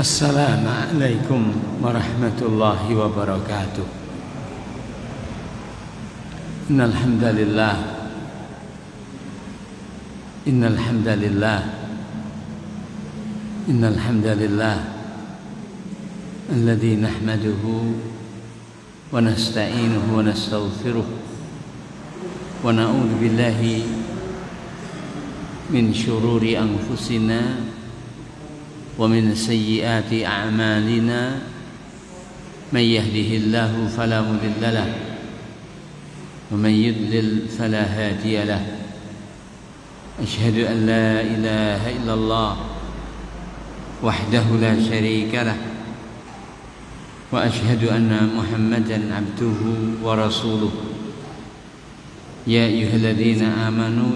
Assalamualaikum warahmatullahi wabarakatuh. Innal hamdalillah alladzi nahmaduhu wa nasta'inuhu wa nastaghfiruh wa na'udzu billahi min syururi anfusina wa min sayyiati a'malina may yahdihillahu fala mudilla lahu wa man yudlil fala hadiya lahu. Asyhadu an la ilaha illallah wahdahu la syarika lah wa asyhadu anna Muhammadan abduhu wa rasuluh. Ya ayyuhalladzina amanu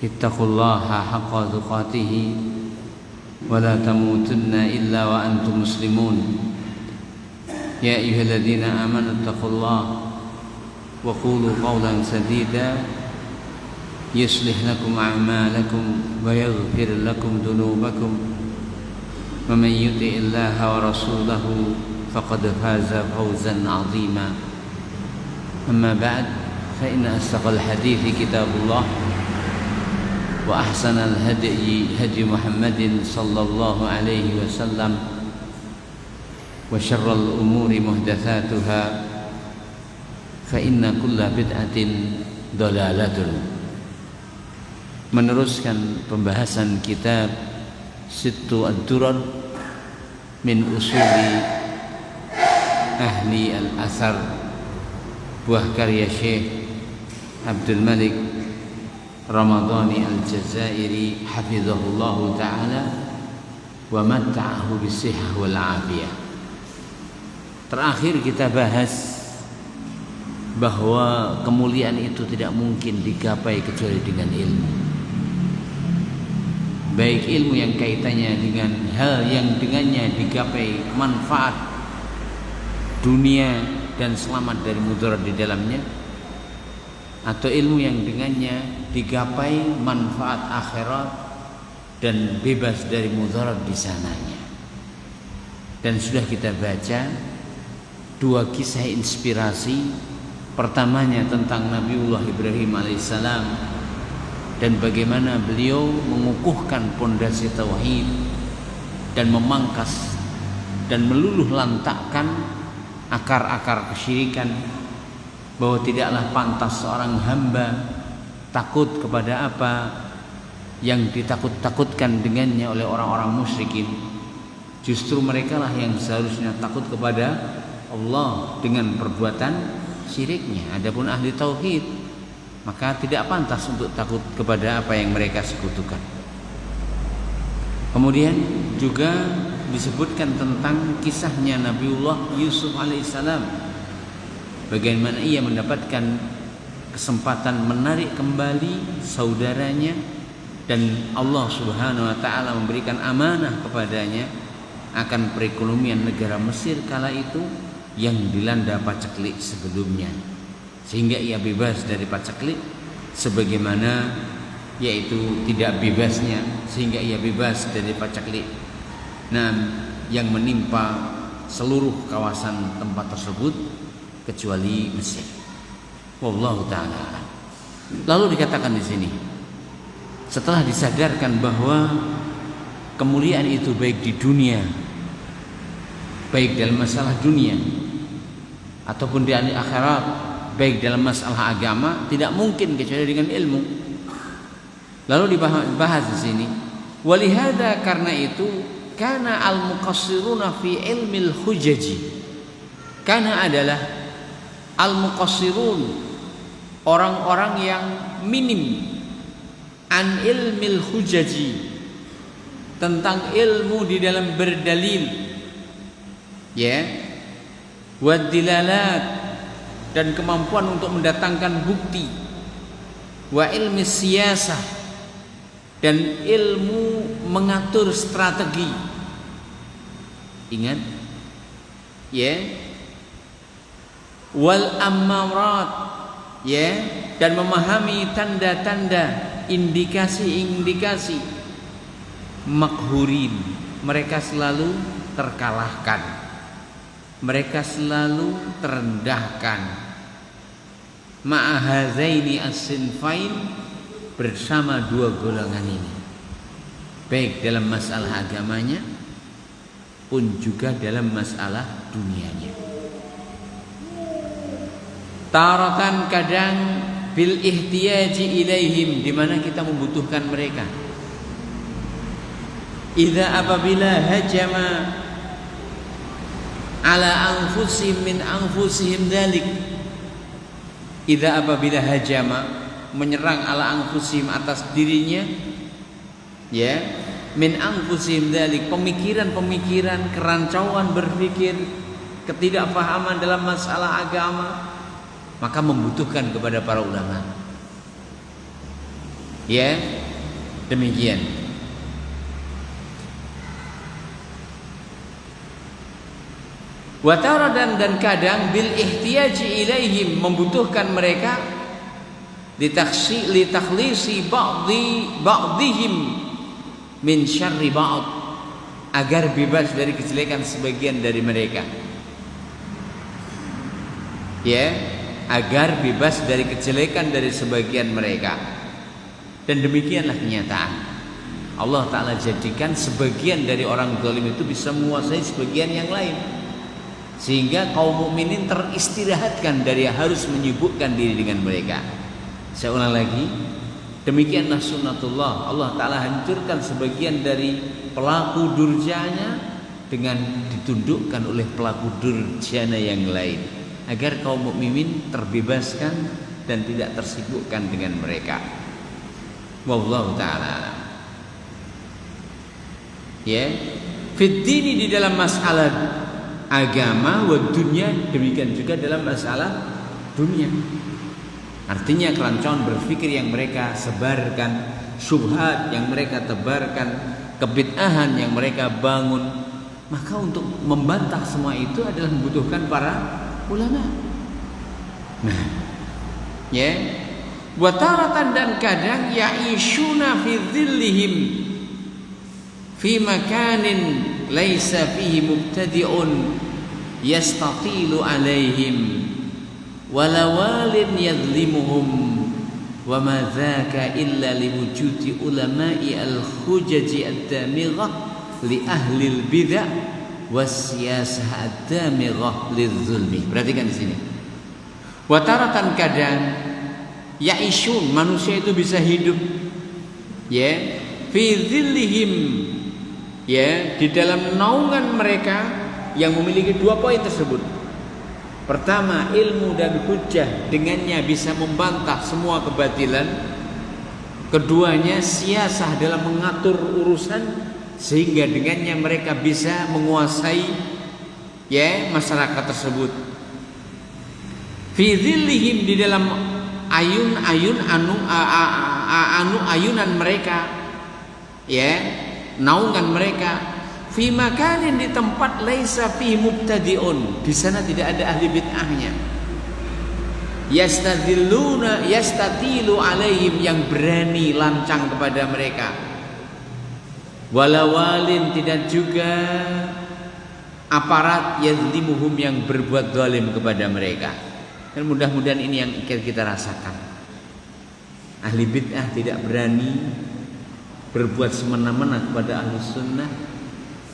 ittaqullaha haqqa tuqatih wa la tamutunna illa wa antum muslimun. Ya ayyuhalladzina amanu ittaqullaha wa qulu qawlan sadida yuslih lakum a'malakum wa yaghfir lakum dhunubakum wa man yuti'illaha wa rasulahu faqad faza fawzan 'azima. Amma ba'd, fa inna asdaqal hadithi kitabullah wa ahsanal hadyi hadyi Muhammadin sallallahu alaihi wasallam wa syarral umuri muhdatsatuha fa inna kulla bid'atin dhalalatun. Meneruskan pembahasan kitab Sittu ad-Durar min usuli ahli al-athar, buah karya Syekh Abdul Malik Ramadhani al-Jazairi hafizahullahu ta'ala wa matta'ahu bisihah wal afiyah. Terakhir kita bahas bahwa kemuliaan itu tidak mungkin digapai kecuali dengan ilmu, baik ilmu yang kaitannya dengan hal yang dengannya digapai manfaat dunia dan selamat dari mudarat di dalamnya, atau ilmu yang dengannya digapai manfaat akhirat dan bebas dari mudarat di sananya. Dan sudah kita baca dua kisah inspirasi. Pertamanya tentang Nabiullah Ibrahim alaihissalam dan bagaimana beliau mengukuhkan pondasi tauhid dan memangkas dan meluluh lantakkan akar-akar kesyirikan, bahwa tidaklah pantas seorang hamba takut kepada apa yang ditakut-takutkan dengannya oleh orang-orang musyrikin. Justru merekalah yang seharusnya takut kepada Allah dengan perbuatan syiriknya. Adapun ahli tauhid maka tidak pantas untuk takut kepada apa yang mereka sekutukan. Kemudian juga disebutkan tentang kisahnya Nabiullah Yusuf alaihissalam, bagaimana ia mendapatkan kesempatan menarik kembali saudaranya dan Allah subhanahu wa ta'ala memberikan amanah kepadanya akan perekonomian negara Mesir kala itu yang dilanda paceklik sebelumnya, sehingga ia bebas dari paceklik, sebagaimana yaitu tidak bebasnya sehingga ia bebas dari paceklik yang menimpa seluruh kawasan tempat tersebut kecuali Mesir. Wallahu ta'ala. Lalu dikatakan di sini, setelah disadarkan bahwa kemuliaan itu baik di dunia, baik dalam masalah dunia ataupun di akhirat, baik dalam masalah agama, tidak mungkin kecuali dengan ilmu. Lalu dibahas di sini, walihada, karena itu, kana al-muqassiruna fi ilmil hujaji, karena adalah al-muqassirun, orang-orang yang minim, an ilmil hujaji, tentang ilmu di dalam berdalil, ya, wadilalat, dan kemampuan untuk mendatangkan bukti, wa ilmi siyasah, dan ilmu mengatur strategi. Ingat, ya, wal ammarat, ya, dan memahami tanda-tanda, indikasi-indikasi, makhurin, mereka selalu terkalahkan, mereka selalu terendahkan. Ma'ahazaini as-sinfain, bersama dua golongan ini, baik dalam masalah agamanya pun juga dalam masalah dunianya. Taratan, kadang bil ihtiyaji ilaihim, di mana kita membutuhkan mereka. Idza apabila hajama ala anfusihim min anfusihim dzalik. Idza apabila hajama, menyerang ala anfusihim, atas dirinya, ya, min anfusihim dzalik, pemikiran-pemikiran, kerancauan berpikir, ketidakpahaman dalam masalah agama, maka membutuhkan kepada para ulama. Ya, demikian. Wa taradan, dan kadang bil ihtiyaji ilaihim, membutuhkan mereka, litakhlisi ba'dihim min syarri ba'd, agar bebas dari kejelekan sebagian dari mereka. Ya, agar bebas dari kejelekan dari sebagian mereka. Dan demikianlah kenyataan. Allah Ta'ala jadikan sebagian dari orang zalim itu bisa menguasai sebagian yang lain, sehingga kaum mukminin teristirahatkan dari harus menyibukkan diri dengan mereka. Saya ulang lagi, demikianlah sunnatullah. Allah Ta'ala hancurkan sebagian dari pelaku durjana dengan ditundukkan oleh pelaku durjana yang lain, agar kaum mukminin terbebaskan dan tidak tersibukkan dengan mereka. Wallahu ta'ala. Ya, fid dini, di dalam masalah agama, wa dunya, demikian juga dalam masalah dunia. Artinya kerancuan berpikir yang mereka sebarkan, syubhat yang mereka tebarkan, kebid'ahan yang mereka bangun, maka untuk membantah semua itu adalah membutuhkan para ulama. Nah, ya, wa taratan, dan kadang ya'ishuna fi dhillihim fi makanin laisa fihi mubtadi'un yastatilu alaihim walawalin yadlimuhum wa ma dzaka illa liwujudi ulama'i al-hujaji ad-damighah li ahli al-bid'ah was-siyasah ad-damighah lidzulmi. Perhatikan di sini. Wa taratan, kadang ya'ishun, manusia itu bisa hidup, ya, fi dhillihim, ya, di dalam naungan mereka yang memiliki dua poin tersebut. Pertama, ilmu dan hujjah, dengannya bisa membantah semua kebatilan. Keduanya, siasah dalam mengatur urusan, sehingga dengannya mereka bisa menguasai, ya, masyarakat tersebut. Fi dhillihim, di dalam ayunan mereka, ya, naungan mereka. Fi makanin, di tempat laisa fi mubtadi'un, di sana tidak ada ahli bid'ahnya. Yastatilu alaihim, yang berani lancang kepada mereka. Walawalin, tidak juga aparat yazlimuhum, yang berbuat zalim kepada mereka. Dan mudah-mudahan ini yang kita rasakan. Ahli bid'ah tidak berani berbuat semena-mena kepada ahli sunnah.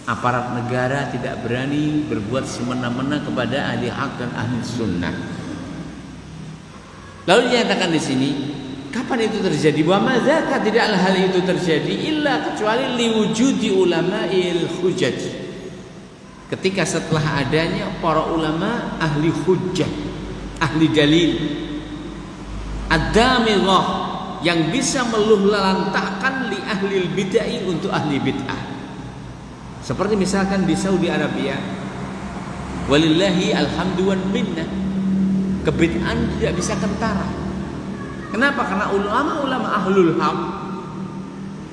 Aparat negara tidak berani berbuat semena-mena kepada ahli hak dan ahli sunnah. Lalu dinyatakan di sini, kapan itu terjadi? Wa madzaka, tidaklah hal itu terjadi illa kecuali liwujudi ulama'il hujjah, ketika setelah adanya para ulama ahli hujjah, ahli dalil, ad-damighah, yang bisa meluhlantahkan li ahli bid'ah, untuk ahli bid'ah. Seperti misalkan di Saudi Arabia, walillahi alhamdu wan minnah, kebid'ahan tidak bisa kentara. Kenapa? Karena ulama-ulama ahlul haq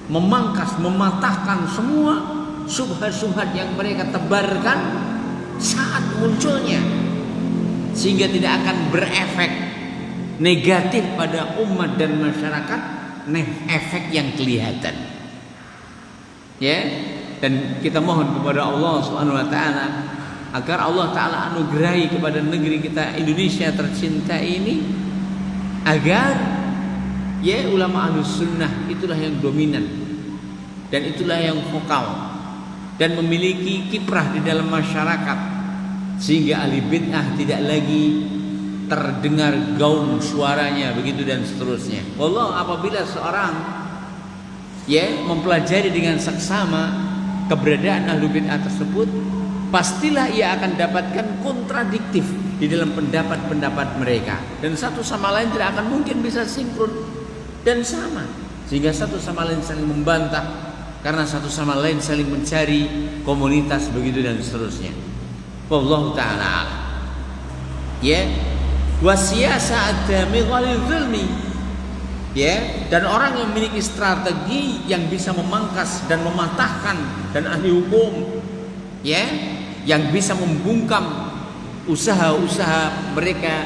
memangkas, mematahkan semua syubhat-syubhat yang mereka tebarkan saat munculnya, sehingga tidak akan berefek negatif pada umat dan masyarakat, efek yang kelihatan. Ya, dan kita mohon kepada Allah Subhanahu wa taala agar Allah taala anugerahi kepada negeri kita Indonesia tercinta ini, agar ya ulama Ahlus Sunnah itulah yang dominan dan itulah yang vokal dan memiliki kiprah di dalam masyarakat, sehingga ahli bid'ah tidak lagi terdengar gaung suaranya begitu dan seterusnya. Wallah, apabila seorang mempelajari dengan seksama keberadaan ahli bid'ah tersebut, pastilah ia akan dapatkan kontradiktif di dalam pendapat-pendapat mereka, dan satu sama lain tidak akan mungkin bisa sinkron dan sama, sehingga satu sama lain saling membantah karena satu sama lain saling mencari komunitas begitu dan seterusnya. Wallahu ta'ala a'lam. Wasiyasa ad-damighalil zulmi. Dan orang yang memiliki strategi yang bisa memangkas dan mematahkan, dan ahli hukum yang bisa membungkam usaha-usaha mereka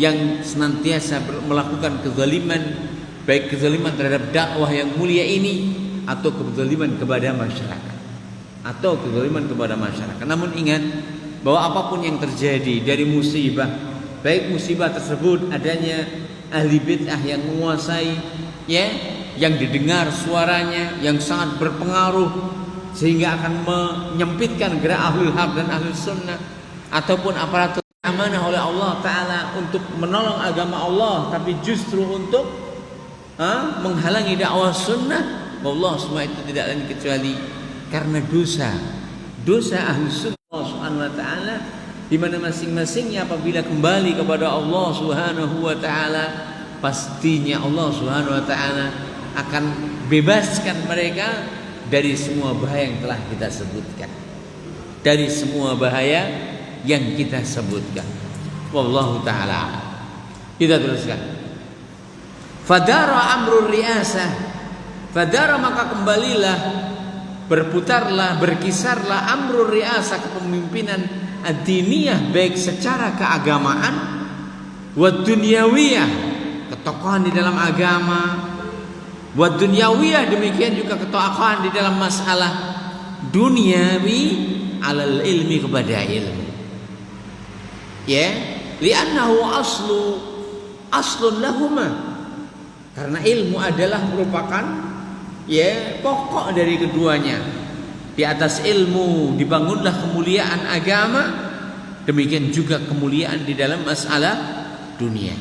yang senantiasa melakukan kezaliman, baik kezaliman terhadap dakwah yang mulia ini atau kezaliman kepada masyarakat. Namun ingat bahwa apapun yang terjadi dari musibah, baik musibah tersebut adanya ahli bid'ah yang menguasai, yang didengar suaranya yang sangat berpengaruh sehingga akan menyempitkan gerak ahlul haq dan ahlus sunnah, ataupun aparatur amanah oleh Allah Ta'ala untuk menolong agama Allah tapi justru untuk menghalangi dakwah sunnah, wallah semua itu tidak lain kecuali karena dosa ahlus sunnah Allah Subhanahu wa Ta'ala, di mana masing-masingnya apabila kembali kepada Allah Subhanahu wa Ta'ala, pastinya Allah Subhanahu wa Ta'ala akan bebaskan mereka dari semua bahaya yang telah kita sebutkan. Dari semua bahaya yang kita sebutkan. Wallahu ta'ala. Kita teruskan. Fadara amrul riasah. Fadara, maka kembalilah, berputarlah, berkisarlah amrul riasah, kepemimpinan ad-diniyah, baik secara keagamaan, wa dunyawiyah, ketokohan di dalam agama, wa dunyawiyah, demikian juga ketokohan di dalam masalah duniawi, alal ilmi, kepada ilmu. Li'annahu aslun lahuma, karena ilmu adalah merupakan pokok dari keduanya. Di atas ilmu dibangunlah kemuliaan agama, demikian juga kemuliaan di dalam masalah dunia.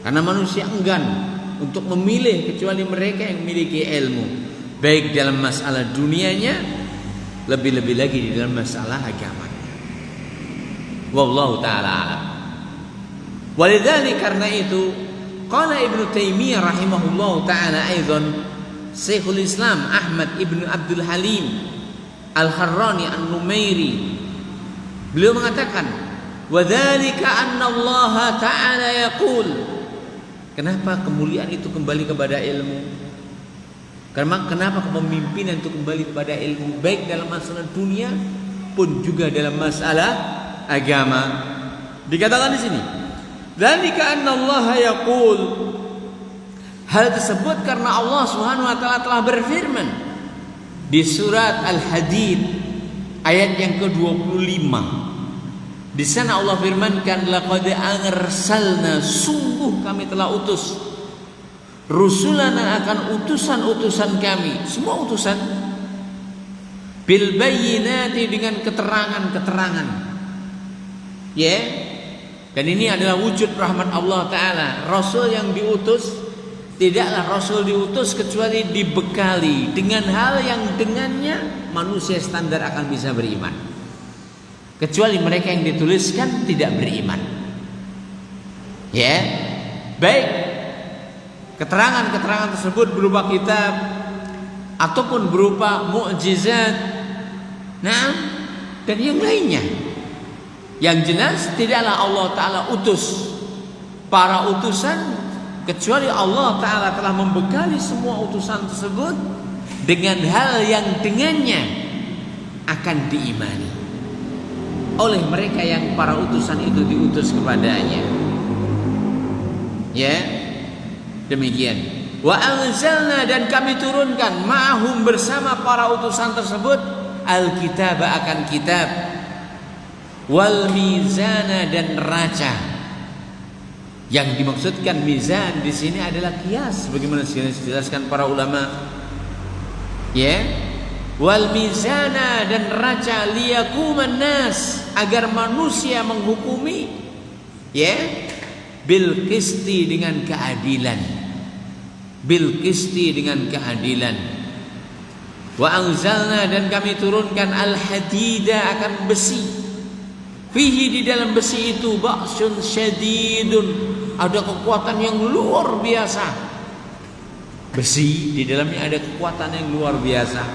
Karena manusia enggan untuk memilih kecuali mereka yang memiliki ilmu, baik dalam masalah dunianya, lebih-lebih lagi di dalam masalah agama. Wallahu ta'ala a'lam. Walidhalika, karena itu, qala Ibnu Taimiyah rahimahullahu ta'ala aidan, Syekhul Islam Ahmad Ibn Abdul Halim Al-Harrani An-Numairi, beliau mengatakan, wadzalika anna Allah ta'ala yaqul. Kenapa kemuliaan itu kembali kepada ilmu? Karena kenapa kepemimpinan itu kembali kepada ilmu, baik dalam masalah dunia pun juga dalam masalah agama. Dikatakan di sini, dzalika anna Allah yaqul. Hal tersebut karena Allah Subhanahu wa taala telah berfirman di surat Al-Hadid ayat yang ke-25. Di sana Allah firmankan, laqad arsalna, sungguh kami telah utus, rusulana, akan utusan-utusan kami, semua utusan, bil bayyinati, dengan keterangan-keterangan. Dan ini adalah wujud rahmat Allah Ta'ala. Rasul yang diutus, tidaklah Rasul diutus kecuali dibekali dengan hal yang dengannya manusia standar akan bisa beriman, kecuali mereka yang dituliskan tidak beriman. Baik keterangan-keterangan tersebut berupa kitab ataupun berupa mukjizat, dan yang lainnya. Yang jelas tidaklah Allah Ta'ala utus para utusan kecuali Allah Ta'ala telah membekali semua utusan tersebut dengan hal yang dengannya akan diimani oleh mereka yang para utusan itu diutus kepadanya. Demikian. Wa anzalna, dan kami turunkan ma'hum, bersama para utusan tersebut, al-kitab, akan kitab, wal mizana, dan neraca. Yang dimaksudkan mizan di sini adalah kias, bagaimana dijelaskan para ulama. Ya, wal mizana, dan neraca, liyaquman nas, agar manusia menghukumi, ya, bil qisti, dengan keadilan. Bil qisti, dengan keadilan. Wa anzalna, dan kami turunkan al hadida, akan besi. Fihi, di dalam besi itu, ba'sun syadidun, ada kekuatan yang luar biasa. Besi di dalamnya ada kekuatan yang luar biasa.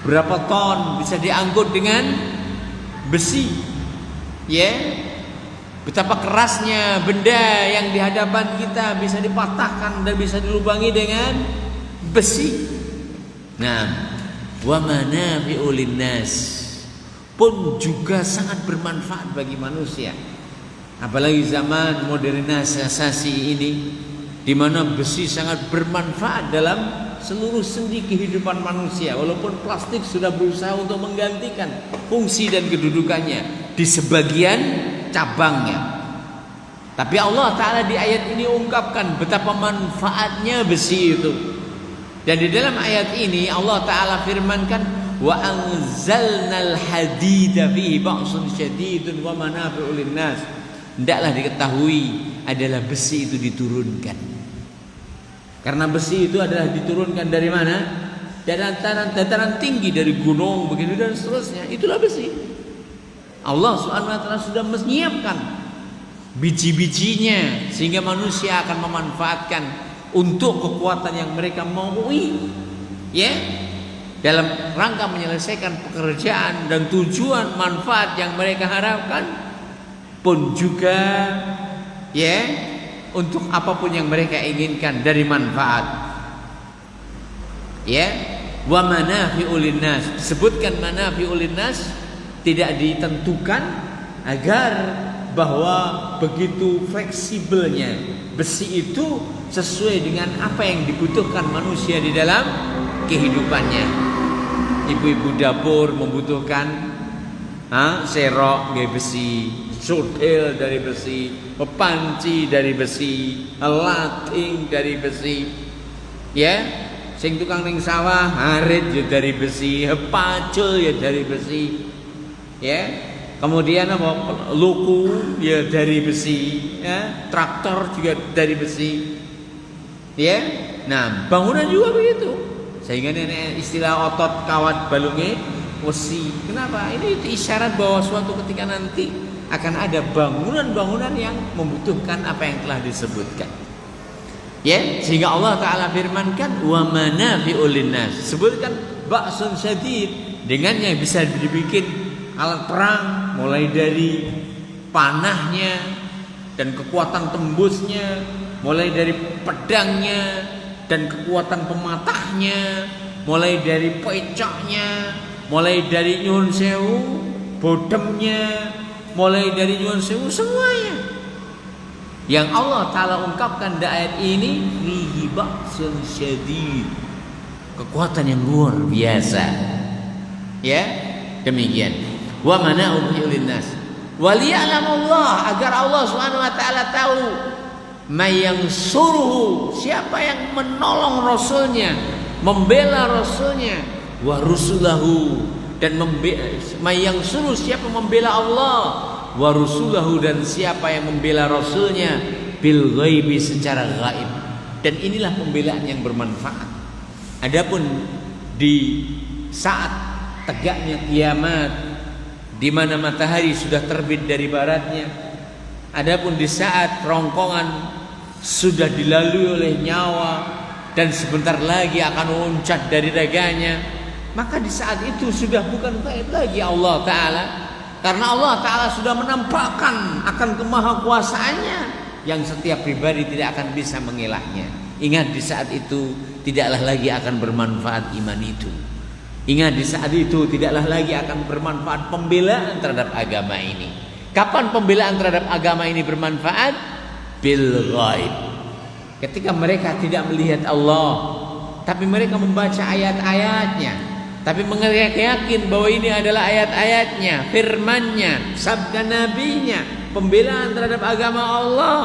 Berapa ton bisa diangkut dengan besi? Ya, betapa kerasnya benda yang di hadapan kita bisa dipatahkan dan bisa dilubangi dengan besi. Nah, wa manafi'u linnas, pun juga sangat bermanfaat bagi manusia. Apalagi zaman modernisasi ini, di mana besi sangat bermanfaat dalam seluruh sendi kehidupan manusia. Walaupun plastik sudah berusaha untuk menggantikan fungsi dan kedudukannya di sebagian cabangnya, tapi Allah Ta'ala di ayat ini ungkapkan betapa manfaatnya besi itu. Dan di dalam ayat ini Allah Ta'ala firmankan, wa anzalnal hadida fihi ba'sun syadidun wa manafi'u linnas. Hendaklah diketahui adalah besi itu diturunkan. Karena besi itu adalah diturunkan dari mana? Dari dataran tinggi, dari gunung begitu dan seterusnya. Itulah besi. Allah Subhanahu wa taala sudah menyiapkan biji-bijinya sehingga manusia akan memanfaatkan untuk kekuatan yang mereka maui, ya, dalam rangka menyelesaikan pekerjaan dan tujuan manfaat yang mereka harapkan, pun juga, ya, untuk apapun yang mereka inginkan dari manfaat. Ya, wa manafi'u linnas, disebutkan manafi'u linnas, tidak ditentukan agar bahwa begitu fleksibelnya besi itu sesuai dengan apa yang dibutuhkan manusia di dalam kehidupannya. Ibu-ibu dapur membutuhkan serok dari besi, sutil dari besi, panci dari besi, lating dari besi, ya, sing tukang ning sawah harit ya dari besi, pacul ya dari besi, ya, kemudian apa, luku ya dari besi, ya, traktor juga dari besi, ya. Nah, bangunan juga begitu. Sehingga ini istilah otot kawat balunge wesi. Kenapa? Ini itu isyarat bahwa suatu ketika nanti akan ada bangunan-bangunan yang membutuhkan apa yang telah disebutkan. Ya, sehingga Allah Ta'ala firmankan wa manafi'u linnas. Sebutkan ba'sun syadid, dengannya bisa dibikin alat perang, mulai dari panahnya dan kekuatan tembusnya, mulai dari pedangnya dan kekuatan pematahnya, mulai dari pecahnya, mulai dari nyuwun sewu bodemnya, mulai dari nyuwun sewu semuanya. Yang Allah Ta'ala ungkapkan di ayat ini, fihi ba'sun syadid, kekuatan yang luar biasa. Ya, demikian. Wa mana'u linnas waliya'lamullah, agar Allah Subhanahu wa taala tahu mayansuruhu, siapa yang menolong rasulnya, membela rasulnya, wa rusulahu, dan mayansuruh, siapa membela Allah, wa rusulahu, dan siapa yang membela rasulnya, bil ghaibi, secara gaib. Dan inilah pembelaan yang bermanfaat. Adapun di saat tegaknya kiamat, di mana matahari sudah terbit dari baratnya, adapun di saat rongkongan sudah dilalui oleh nyawa dan sebentar lagi akan loncat dari raganya, maka di saat itu sudah bukan gaib lagi Allah Ta'ala, karena Allah Ta'ala sudah menampakkan akan kemahakuasaannya yang setiap pribadi tidak akan bisa mengelaknya. Ingat, di saat itu tidaklah lagi akan bermanfaat iman itu. Ingat, di saat itu tidaklah lagi akan bermanfaat pembelaan terhadap agama ini. Kapan pembelaan terhadap agama ini bermanfaat? Bil ghaib, ketika mereka tidak melihat Allah, tapi mereka membaca ayat-ayatnya, tapi mereka yakin bahwa ini adalah ayat-ayatnya, firman-Nya, sabda nabinya, pembelaan terhadap agama Allah.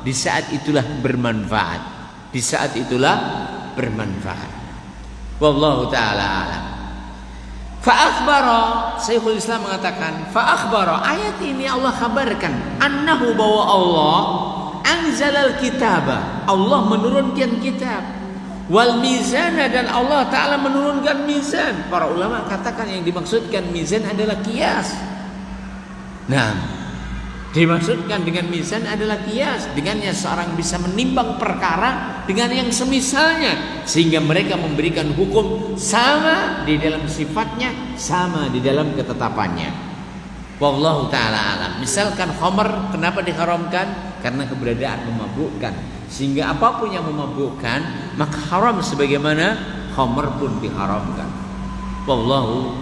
Di saat itulah bermanfaat. Di saat itulah bermanfaat. Wallahu ta'ala alam. Fa'akhbara, Syekhul Islam mengatakan, fa'akhbara, ayat ini Allah kabarkan, annahu, bahwa Allah anzalal kitaba, Allah menurunkan kitab, wal mizana, dan Allah Ta'ala menurunkan mizan. Para ulama katakan yang dimaksudkan mizan adalah qiyas. Nah, dimaksudkan dengan mizan adalah qiyas, dengannya seorang bisa menimbang perkara dengan yang semisalnya, sehingga mereka memberikan hukum sama di dalam sifatnya, sama di dalam ketetapannya. Wallahu ta'ala alam. Misalkan khamr, kenapa diharamkan? Karena keberadaan memabukkan, sehingga apapun yang memabukkan maka haram, sebagaimana khamr pun diharamkan. Wallahu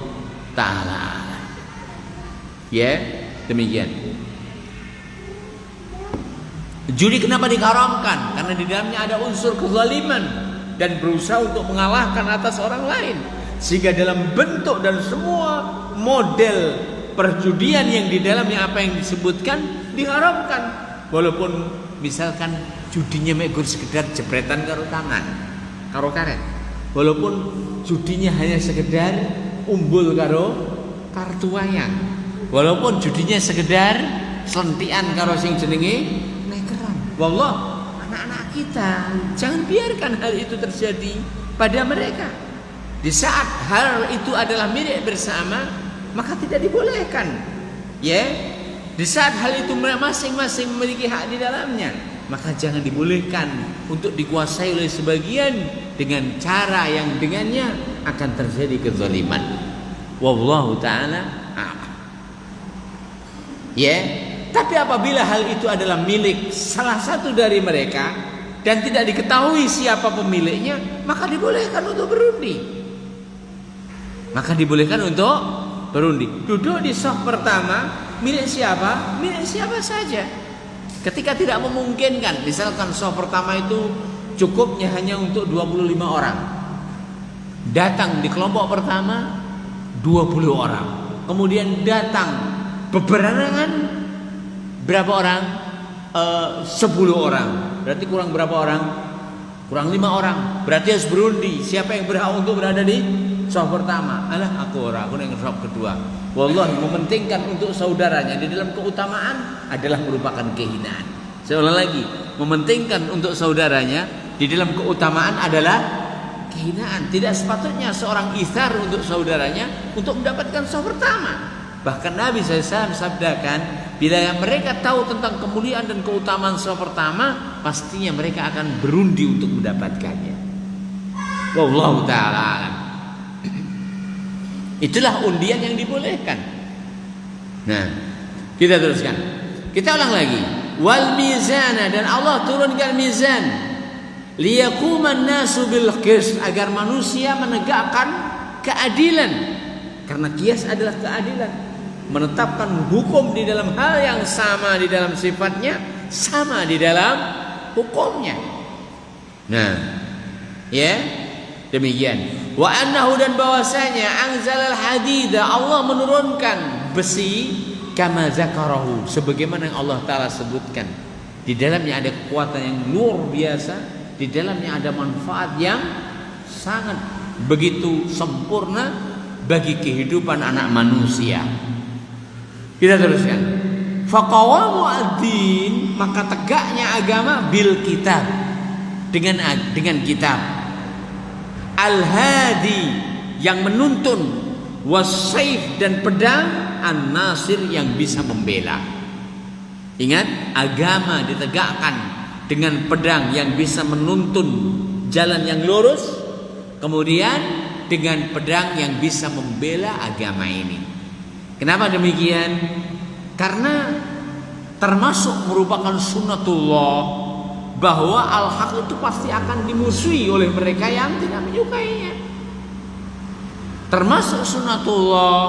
ta'ala alam. Ya, demikian. Judi kenapa diharamkan? Karena di dalamnya ada unsur kezaliman dan berusaha untuk mengalahkan atas orang lain, sehingga dalam bentuk dan semua model perjudian yang di dalamnya apa yang disebutkan diharamkan. Walaupun misalkan judinya megur sekedar jepretan karo tangan, karo karet, walaupun judinya hanya sekedar umbul karo kartu wayang, walaupun judinya sekedar selentian karo sing jenenge nekeran. Wallah, anak-anak kita jangan biarkan hal itu terjadi pada mereka. Di saat hal itu adalah milik bersama, maka tidak dibolehkan. Ya, di saat hal itu masing-masing memiliki hak di dalamnya, maka jangan dibolehkan untuk dikuasai oleh sebagian dengan cara yang dengannya akan terjadi kezaliman. Wallahu ta'ala a'lam. Ya, tapi apabila hal itu adalah milik salah satu dari mereka dan tidak diketahui siapa pemiliknya, maka dibolehkan untuk berundi. Maka dibolehkan untuk berundi. Duduk di saf pertama, milik siapa? Milik siapa saja. Ketika tidak memungkinkan, misalkan saf pertama itu cukupnya hanya untuk 25 orang. Datang di kelompok pertama 20 orang. Kemudian datang beberangan berapa orang? 10 orang. Berarti kurang berapa orang? Kurang 5 orang. Berarti harus berundi. Siapa yang berhak untuk berada di saf pertama? Alah, aku yang saf kedua. Wallahi, mementingkan untuk saudaranya di dalam keutamaan adalah merupakan kehinaan. Saya ulang lagi, mementingkan untuk saudaranya di dalam keutamaan adalah kehinaan. Tidak sepatutnya seorang ithar untuk saudaranya untuk mendapatkan saf pertama. Bahkan Nabi SAW sabdakan, bila mereka tahu tentang kemuliaan dan keutamaan saf pertama, pastinya mereka akan berundi untuk mendapatkannya. Wallahu ta'ala alam. Itulah undian yang dibolehkan. Nah, kita teruskan. Kita ulang lagi. Wal mizana, dan Allah turunkan mizan. Liyaquman nasu bil qist, agar manusia menegakkan keadilan. Karena qiyas adalah keadilan. Menetapkan hukum di dalam hal yang sama di dalam sifatnya, sama di dalam hukumnya. Nah, ya, demikian. Wa annahu, dan bahwasanya anzalal hadida, Allah menurunkan besi, kama zakarahu, sebagaimana yang Allah Ta'ala sebutkan. Di dalamnya ada kekuatan yang luar biasa, di dalamnya ada manfaat yang sangat begitu sempurna bagi kehidupan anak manusia. Kita teruskan. Faqawamu ad-din, maka tegaknya agama bil kitab, dengan kitab. Al-hadi, yang menuntun, was-saif, dan pedang, an-nasir, yang bisa membela. Ingat, agama ditegakkan dengan pedang yang bisa menuntun jalan yang lurus, kemudian dengan pedang yang bisa membela agama ini. Kenapa demikian? Karena termasuk merupakan sunnatullah bahwa al-haq itu pasti akan dimusuhi oleh mereka yang tidak menyukainya. Termasuk sunnatullah,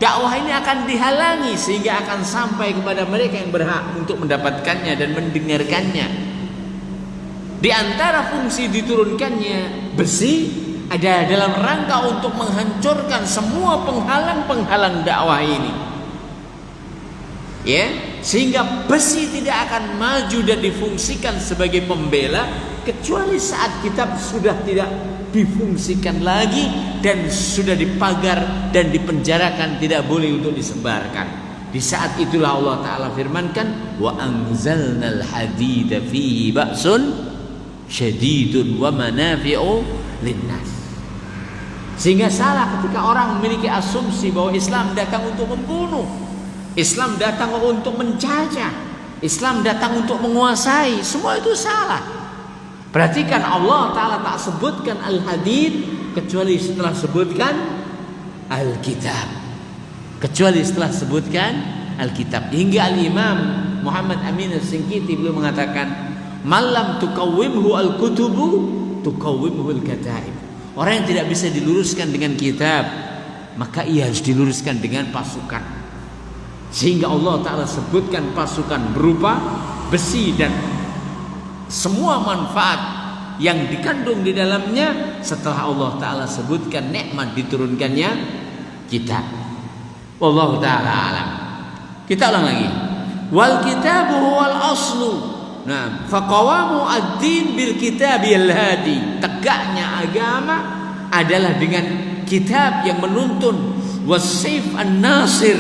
dakwah ini akan dihalangi sehingga akan sampai kepada mereka yang berhak untuk mendapatkannya dan mendengarkannya. Di antara fungsi diturunkannya besi ada dalam rangka untuk menghancurkan semua penghalang-penghalang dakwah ini. Ya, sehingga besi tidak akan maju dan difungsikan sebagai pembela kecuali saat kitab sudah tidak difungsikan lagi dan sudah dipagar dan dipenjarakan, tidak boleh untuk disebarkan. Di saat itulah Allah Ta'ala firmankan, wa anzalnal hadida fihi ba'sun syadidun wa manafi'u linnas. Sehingga salah ketika orang memiliki asumsi bahwa Islam datang untuk membunuh, Islam datang untuk menjajah, Islam datang untuk menguasai. Semua itu salah. Perhatikan, Allah Ta'ala tak sebutkan Al-Hadid kecuali setelah sebutkan Al-Kitab. Kecuali setelah sebutkan Al-Kitab. Hingga Al-Imam Muhammad Amin Al-Sinkiti beliau mengatakan, malam tukawwimhu al-kutubu tukawwimhu al-kataib. Orang yang tidak bisa diluruskan dengan kitab, maka ia harus diluruskan dengan pasukan. Sehingga Allah Ta'ala sebutkan pasukan berupa besi dan semua manfaat yang dikandung di dalamnya setelah Allah Ta'ala sebutkan nikmat diturunkannya kitab. Wallahu ta'ala alam. Kita ulang lagi. Wal kitabu huwal aslu. Nah, faqawamu ad-din bil kitabil hadi. Tegaknya agama adalah dengan kitab yang menuntun, wasayf an-nasir,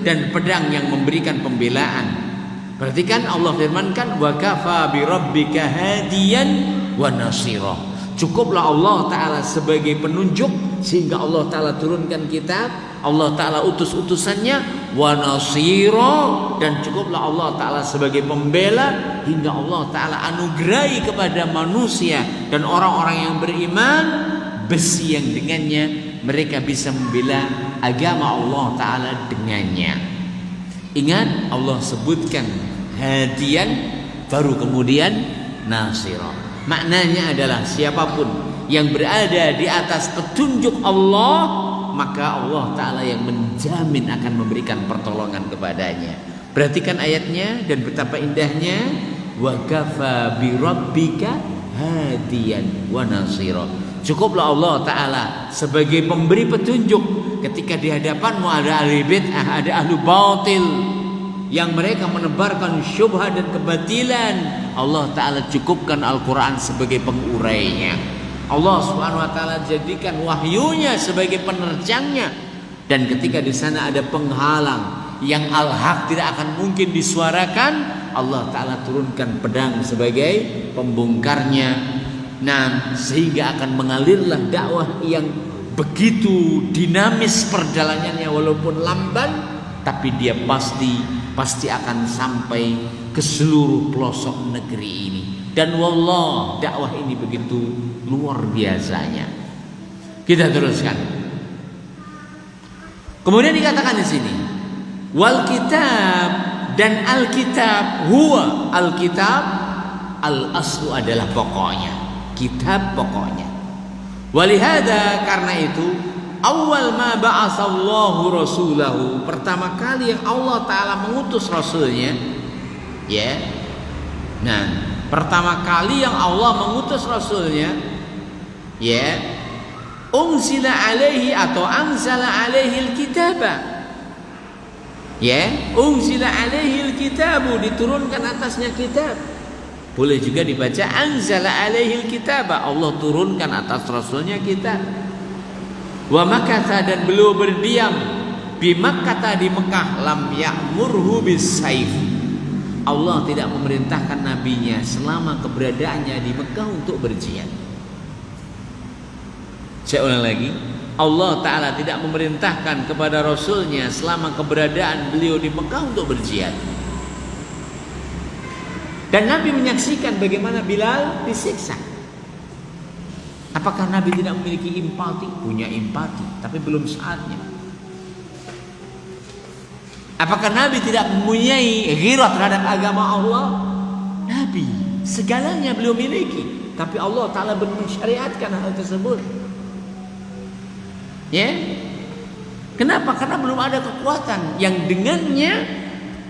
dan pedang yang memberikan pembelaan. Perhatikan Allah firmankan, wa kafa bi rabbika hadiyan wa nasira. Cukuplah Allah Ta'ala sebagai penunjuk sehingga Allah Ta'ala turunkan kitab, Allah Ta'ala utus utusannya, wa nasira, dan cukuplah Allah Ta'ala sebagai pembela hingga Allah Ta'ala anugerahi kepada manusia dan orang-orang yang beriman besi yang dengannya mereka bisa membela agama Allah Ta'ala dengannya. Ingat, Allah sebutkan hadian baru kemudian nasira. Maknanya adalah siapapun yang berada di atas petunjuk Allah, maka Allah Ta'ala yang menjamin akan memberikan pertolongan kepadanya. Perhatikan ayatnya dan betapa indahnya, wa kafa bi rabbika hadiyan wa nasira. Cukuplah Allah Ta'ala sebagai pemberi petunjuk ketika di hadapanmu ada ahli bid'ah, ada ahli batil yang mereka menebarkan syubhat dan kebatilan. Allah Ta'ala cukupkan Al-Quran sebagai pengurainya. Allah Subhanahu wa Ta'ala jadikan wahyunya sebagai penerjangnya. Dan ketika di sana ada penghalang yang al-haq tidak akan mungkin disuarakan, Allah Ta'ala turunkan pedang sebagai pembongkarnya. Nah, sehingga akan mengalirlah dakwah yang begitu dinamis perjalanannya, walaupun lamban, tapi dia pasti akan sampai ke seluruh pelosok negeri ini. Dan wallah, dakwah ini begitu luar biasanya. Kita teruskan. Kemudian dikatakan di sini, wal kitab, dan al-kitab, huwa al-kitab, al-aslu adalah pokoknya, kitab pokoknya. Walihada, karena itu, awal ma ba'asallahu rasulahu, pertama kali yang Allah Ta'ala mengutus rasulnya, ya. Nah, pertama kali yang Allah mengutus rasulnya, ya, unzila alaihi atau anzala alaihi alkitaba, ya, unzila alaihi alkitabu, diturunkan atasnya kitab. Boleh juga dibaca anzala alaihi alkitaba, Allah turunkan atas rasulnya kitab. Wa makatha, dan beliau berdiam bi Makkah, di Mekah, lam ya'murhu bis saif. Allah tidak memerintahkan nabinya selama keberadaannya di Mekah untuk berjihad. Saya ulang lagi, Allah Ta'ala tidak memerintahkan kepada rasulnya selama keberadaan beliau di Mekah untuk berjihad. Dan Nabi menyaksikan bagaimana Bilal disiksa. Apakah Nabi tidak memiliki empati? Punya empati, tapi belum saatnya. Apakah Nabi tidak mempunyai ghirah terhadap agama Allah? Nabi segalanya beliau miliki, tapi Allah Ta'ala belum mensyariatkan hal tersebut. Ya, kenapa? Karena belum ada kekuatan yang dengannya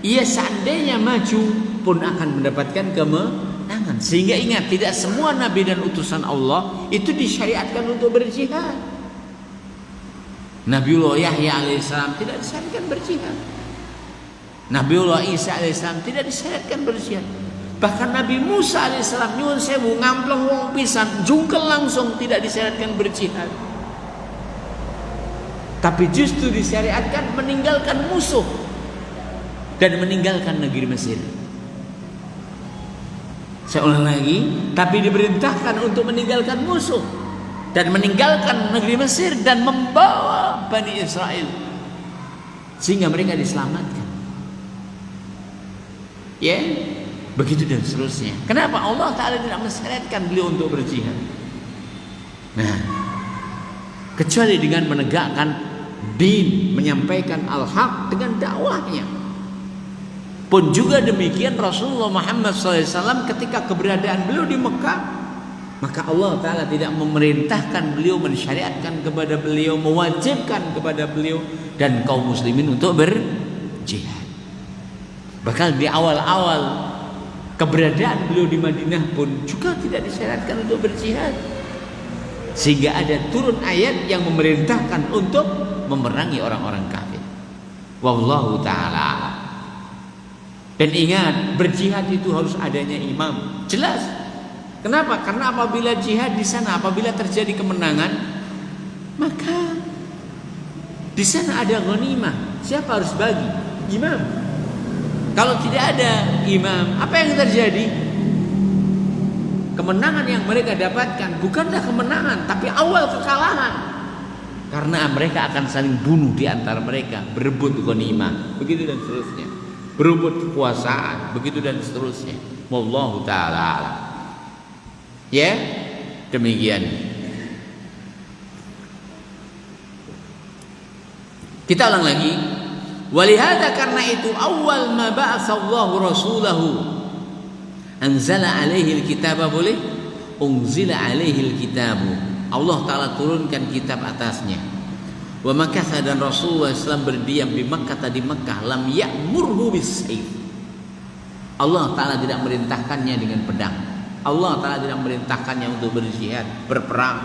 ia seandainya maju pun akan mendapatkan kemenangan. kemenangan. Sehingga ingat, tidak semua nabi dan utusan Allah itu disyariatkan untuk berjihad. Nabiullah Yahya alaihissalam tidak disyariatkan berjihad. Nabiullah Isa alaihissalam tidak disyariatkan berjihad. Bahkan Nabi Musa alaihissalam nyuwun sewu ngampleng wong pisan jungkel langsung tidak disyariatkan berjihad. Tapi justru disyariatkan meninggalkan musuh dan meninggalkan negeri Mesir. Saya ulang lagi, tapi diperintahkan untuk meninggalkan musuh dan meninggalkan negeri Mesir dan membawa Bani Israel sehingga mereka diselamatkan. Ya, begitu dan seterusnya. Kenapa Allah Ta'ala tidak mensyariatkan beliau untuk berjihad? Nah, kecuali dengan menegakkan din, menyampaikan al-haq dengan dakwahnya. Pun juga demikian Rasulullah Muhammad SAW ketika keberadaan beliau di Mekah, maka Allah Ta'ala tidak memerintahkan beliau, mensyariatkan kepada beliau, mewajibkan kepada beliau dan kaum muslimin untuk berjihad. Bahkan di awal-awal keberadaan beliau di Madinah pun juga tidak disyariatkan untuk berjihad. Sehingga ada turun ayat yang memerintahkan untuk memerangi orang-orang kafir. Wallahu ta'ala. Dan ingat, berjihad itu harus adanya imam. Jelas. Kenapa? Karena apabila jihad di sana, apabila terjadi kemenangan, maka di sana ada ghanimah. Siapa harus bagi? Imam. Kalau tidak ada imam, apa yang terjadi? Kemenangan yang mereka dapatkan bukanlah kemenangan, tapi awal kekalahan. Karena mereka akan saling bunuh di antara mereka, berebut ghanimah, begitu dan seterusnya. Berebut kekuasaan, begitu dan seterusnya. Wallahu ta'ala alam. Ya, demikian. Kita ulang lagi. Walihada, karena itu awal ma ba'atsallahu rasulahu anzala alaihi alkitaba, boleh unzila alaihi alkitabu, Allah Ta'ala turunkan kitab atasnya. Wa makatha, dan Rasulullah SAW berdiam di Makkah, di Makkah, lam ya'murhu bis-sayf, Allah Ta'ala tidak merintahkannya dengan pedang, Allah Ta'ala tidak merintahkannya untuk berjihad, berperang.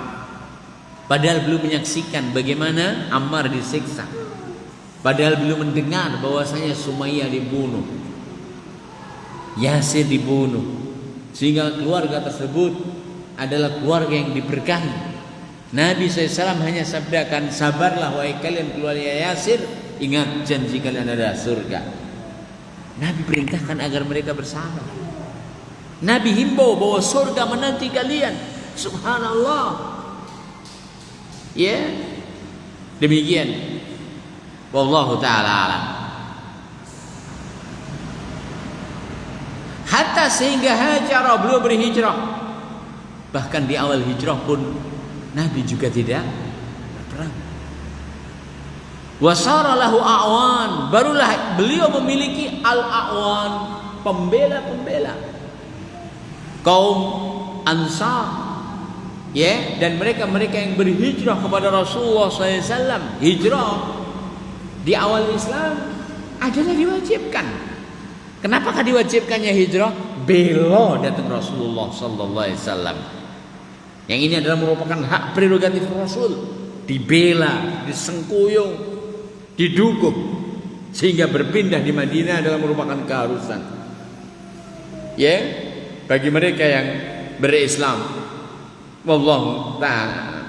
Padahal belum menyaksikan bagaimana Ammar disiksa, padahal belum mendengar bahwasanya Sumayyah dibunuh, Yasir dibunuh, sehingga keluarga tersebut adalah keluarga yang diberkahi. Nabi SAW hanya sabdakan, sabarlah wahai kalian keluarga Yasir, ingat janji kalian ada surga. Nabi perintahkan agar mereka bersabar. Nabi himbau bahwa surga menanti kalian. Subhanallah. Ya, demikian. Wallahu ta'ala alam. Hatta sehingga hajara, beliau berhijrah. Bahkan di awal hijrah pun Nabi juga tidak berperang. Wasara lahu a'wan, barulah beliau memiliki al-a'wan, pembela-pembela kaum Ansar. Ya, dan mereka-mereka yang berhijrah kepada Rasulullah SAW. Hijrah di awal Islam adalah diwajibkan. Kenapakah diwajibkannya hijrah? Bela datang Rasulullah sallallahu alaihi wasallam. Yang ini adalah merupakan hak prerogatif Rasul. Dibela, disengkuyung, didukung sehingga berpindah di Madinah adalah merupakan keharusan. Ya, bagi mereka yang berislam. Wallahu ta'ala.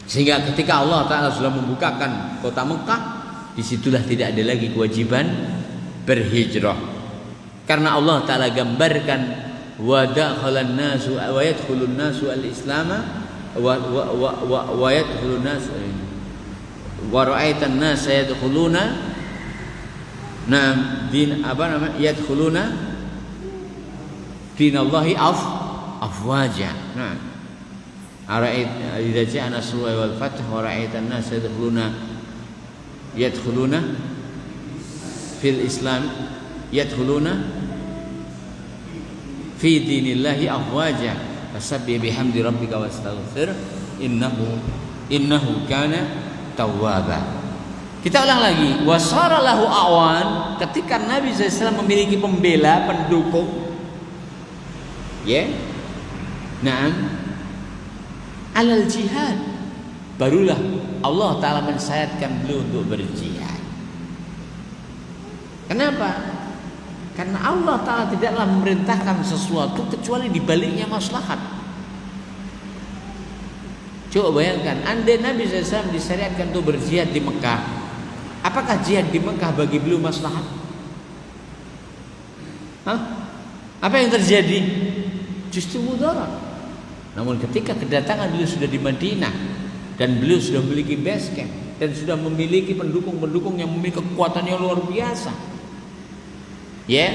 Sehingga ketika Allah Ta'ala sudah membukakan kota Mekah, disitulah tidak ada lagi kewajiban berhijrah. Karena Allah Ta'ala gambarkan wa dakhalan nasu wa yadkhulun nasu al-islama wa yadkhulun nas wa ra'aitan nas yadkhuluna din yadkhuluna dinallahi afwaja. Nah, ara'ait idza ja'a nasrullahi wal fath wa ra'aitan nas yadkhuluna fil Islam, yadkhuluna fi dinillahi afwaja, fasabbih bihamdi rabbika wastaghfir innahu kana tawwaba. Kita ulang lagi, wasara lahu awan, ketika Nabi SAW memiliki pembela, pendukung, Ya. Naam. Alal jihad. Barulah Allah Ta'ala mensyariatkan beliau untuk berjihad. Kenapa? Karena Allah Ta'ala tidaklah memerintahkan sesuatu kecuali di baliknya maslahat. Coba bayangkan, andai Nabi SAW disyariatkan untuk berjihad di Mekah, apakah jihad di Mekah bagi beliau maslahat? Hah? Apa yang terjadi? Justru mudarat. Namun ketika kedatangan beliau sudah di Madinah dan beliau sudah memiliki base camp dan sudah memiliki pendukung-pendukung yang memiliki kekuatan yang luar biasa, ya,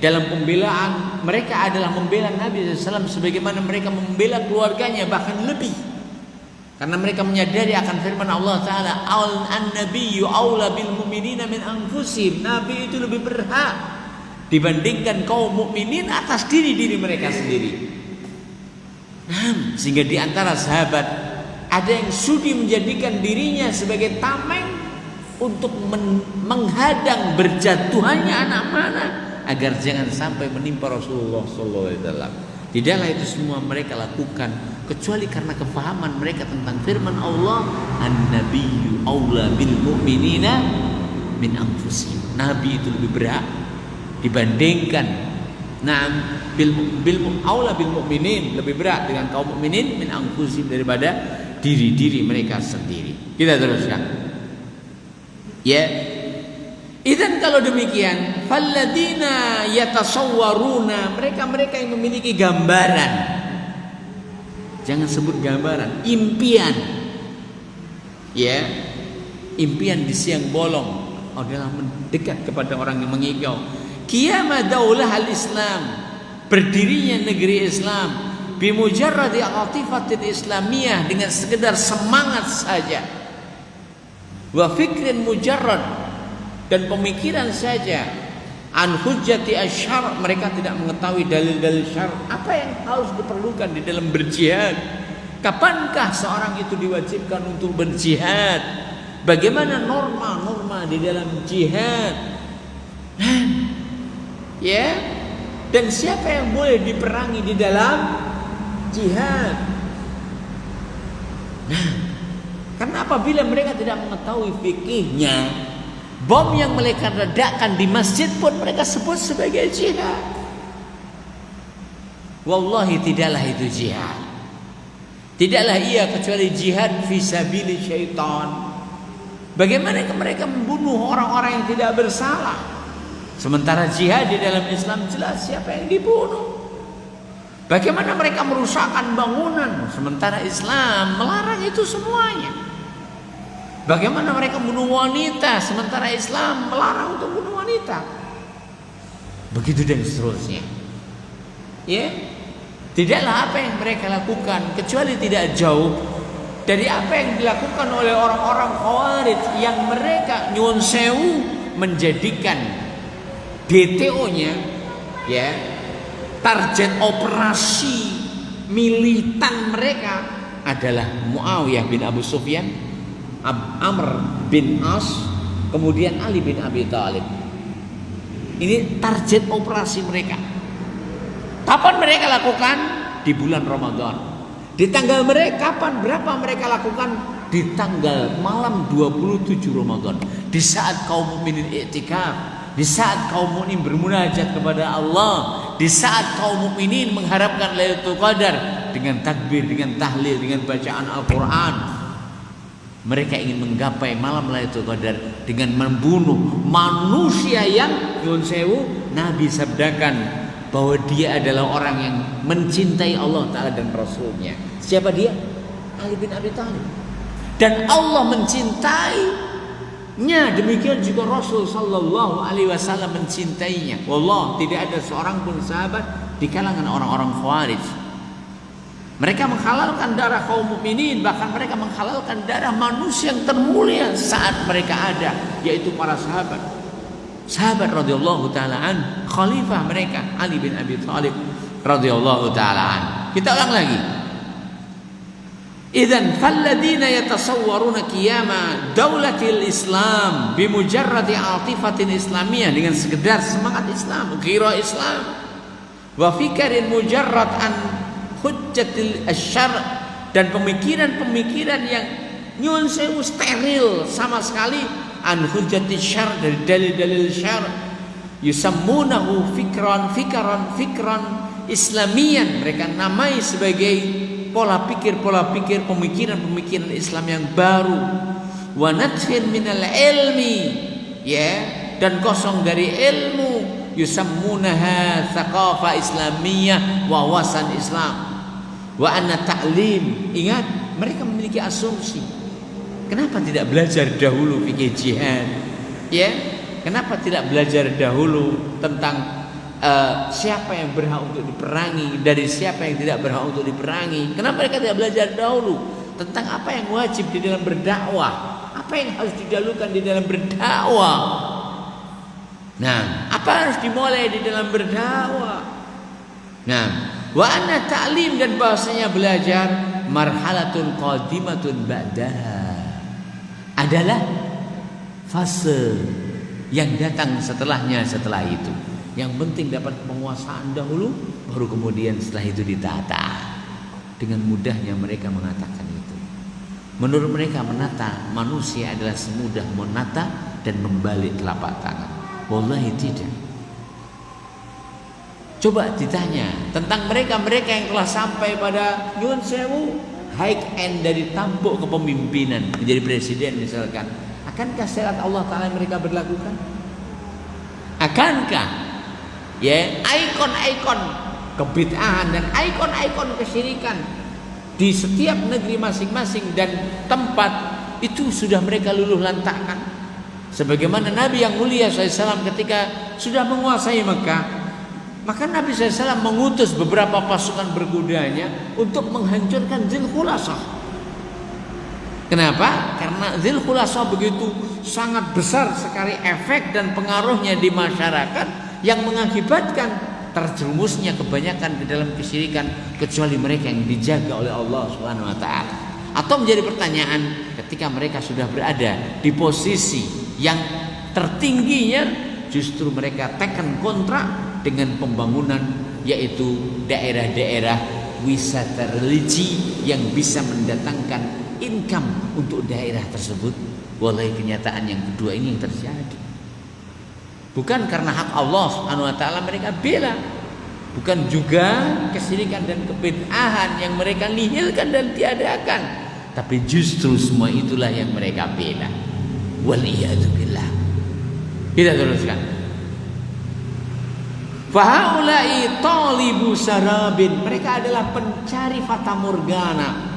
dalam pembelaan mereka adalah membela Nabi SAW sebagaimana mereka membela keluarganya, bahkan lebih. Karena mereka menyadari akan firman Allah Ta'ala, An-Nabiyyu aula bil mu'minina min anfusihim. Nabi itu lebih berhak dibandingkan kaum mukminin atas diri mereka sendiri. Nah, sehingga di antara sahabat ada yang sudi menjadikan dirinya sebagai tameng untuk menghadang berjatuhannya anak panah agar jangan sampai menimpa Rasulullah SAW. Tidaklah itu semua mereka lakukan kecuali karena kefahaman mereka tentang firman Allah, An-Nabiyyu aula bil mu'minina min anfusihim. Nabi itu lebih berhak dibandingkan aula bil mu'minin, lebih berat dengan kaum mukminin min anfusihim, daripada diri mereka sendiri. Kita teruskan. Ya. Idzan kalau demikian, falladina yatasawwaruna, mereka yang memiliki gambaran. Jangan sebut gambaran, impian. Ya. Impian di siang bolong adalah mendekat kepada orang yang mengigau. Qiyama daulah al-Islam, berdirinya negeri Islam, bimujarradi atifatil islamiyah, dengan sekedar semangat saja. Wa fikrin mujarrad, dan pemikiran saja, an hujjati asyar, mereka tidak mengetahui dalil-dalil syar. Apa yang harus diperlukan di dalam berjihad? Kapankah seorang itu diwajibkan untuk berjihad? Bagaimana norma-norma di dalam jihad? Ya, dan siapa yang boleh diperangi di dalam jihad? Nah, karena apabila mereka tidak mengetahui fikihnya, bom yang mereka ledakan di masjid pun mereka sebut sebagai jihad. Wallahi tidaklah itu jihad. Tidaklah ia kecuali jihad fisabili syaitan. Bagaimana mereka membunuh orang-orang yang tidak bersalah? Sementara jihad di dalam Islam jelas siapa yang dibunuh. Bagaimana mereka merusakkan bangunan, sementara Islam melarang itu semuanya. Bagaimana mereka bunuh wanita, sementara Islam melarang untuk bunuh wanita. Begitu dan seterusnya. Ya, tidaklah apa yang mereka lakukan kecuali tidak jauh dari apa yang dilakukan oleh orang-orang Khawarij yang mereka nyuwun sewu menjadikan DTO-nya, ya, target operasi militan mereka adalah Muawiyah bin Abu Sufyan, Amr bin As, kemudian Ali bin Abi Thalib. Ini target operasi mereka. Kapan mereka lakukan? Di bulan Ramadan. Di tanggal mereka kapan? Berapa mereka lakukan? Di tanggal malam 27 Ramadan. Di saat kaum mukminin i'tikaf, di saat kaum mukminin bermunajat kepada Allah, di saat kaum mukminin mengharapkan Lailatul Qadar dengan takbir, dengan tahlil, dengan bacaan Al-Qur'an. Mereka ingin menggapai malam Lailatul Qadar dengan membunuh manusia yang nyuwun sewu, Nabi sabdakan bahwa dia adalah orang yang mencintai Allah Ta'ala dan Rasulnya. Siapa dia? Ali bin Abi Thalib. Dan Allah mencintainya, demikian juga Rasul Sallallahu Alaihi Wasallam mencintainya. Wallah, tidak ada seorang pun sahabat di kalangan orang-orang Khawarij. Mereka menghalalkan darah kaum mukminin, bahkan mereka menghalalkan darah manusia yang termulia saat mereka ada, yaitu para sahabat. Sahabat radhiyallahu taala an, khalifah mereka Ali bin Abi Thalib radhiyallahu taala an. Kita ulang lagi. Idzan falladina yatasawwaruna qiyama daulatil Islam bimujarradi atifatin islamiyah, dengan sekedar semangat Islam, ghira Islam, wa fikarin mujarrad an hujjatil asyar, dan pemikiran-pemikiran yang nyun sewu steril sama sekali an hujjatil syar, dari dalil-dalil syar. Yusammunahu fikran islamian, mereka namai sebagai pola pikir, pemikiran Islam yang baru. Wa natfin minal ilmi, ya, dan kosong dari ilmu. Yusammunaha thaqafah islamiyah, wawasan Islam. Wa anna ta'lim, ingat, mereka memiliki asumsi. Kenapa tidak belajar dahulu fikih jihad? Ya, kenapa tidak belajar dahulu tentang siapa yang berhak untuk diperangi, dari siapa yang tidak berhak untuk diperangi? Kenapa mereka tidak belajar dahulu tentang apa yang wajib di dalam berdakwah, apa yang harus didahulukan di dalam berdakwah? Nah, apa harus dimulai di dalam berdakwah? Nah, wa anna ta'lim, dan bahasanya belajar marhalatun qadimatun ba'daha, adalah fase yang datang setelahnya, setelah itu. Yang penting dapat penguasaan dahulu, baru kemudian setelah itu ditata. Dengan mudahnya mereka mengatakan itu. Menurut mereka menata manusia adalah semudah menata dan membalik telapak tangan. Wallahi tidak. Coba ditanya tentang mereka yang telah sampai pada nyun sewu high end dari tampuk kepemimpinan, menjadi presiden misalkan. Akankah syariat Allah Ta'ala mereka berlakukan? Akankah, ya, ikon-ikon kebid'ahan dan ikon-ikon kesyirikan di setiap negeri masing-masing dan tempat itu sudah mereka luluh lantahkan? Sebagaimana Nabi yang mulia SAW ketika sudah menguasai Mekah, maka Nabi SAW mengutus beberapa pasukan berkudanya untuk menghancurkan Dzulkhulasah. Kenapa? Karena Dzulkhulasah begitu sangat besar sekali efek dan pengaruhnya di masyarakat, yang mengakibatkan terjerumusnya kebanyakan di dalam kesyirikan, kecuali mereka yang dijaga oleh Allah Subhanahu wa taala. Atau menjadi pertanyaan, ketika mereka sudah berada di posisi yang tertingginya, justru mereka tekan kontrak dengan pembangunan, yaitu daerah-daerah wisata religi yang bisa mendatangkan income untuk daerah tersebut. Wallahi kenyataan yang kedua ini yang terjadi. Bukan karena hak Allah Subhanahu wa taala mereka bela, bukan juga kesyirikan dan kebid'ahan yang mereka nihilkan dan tiadakan, tapi justru semua itulah yang mereka bela. Waliyadzubillah. Kita teruskan. Fahaulai talibu sarabin, mereka adalah pencari fata morgana.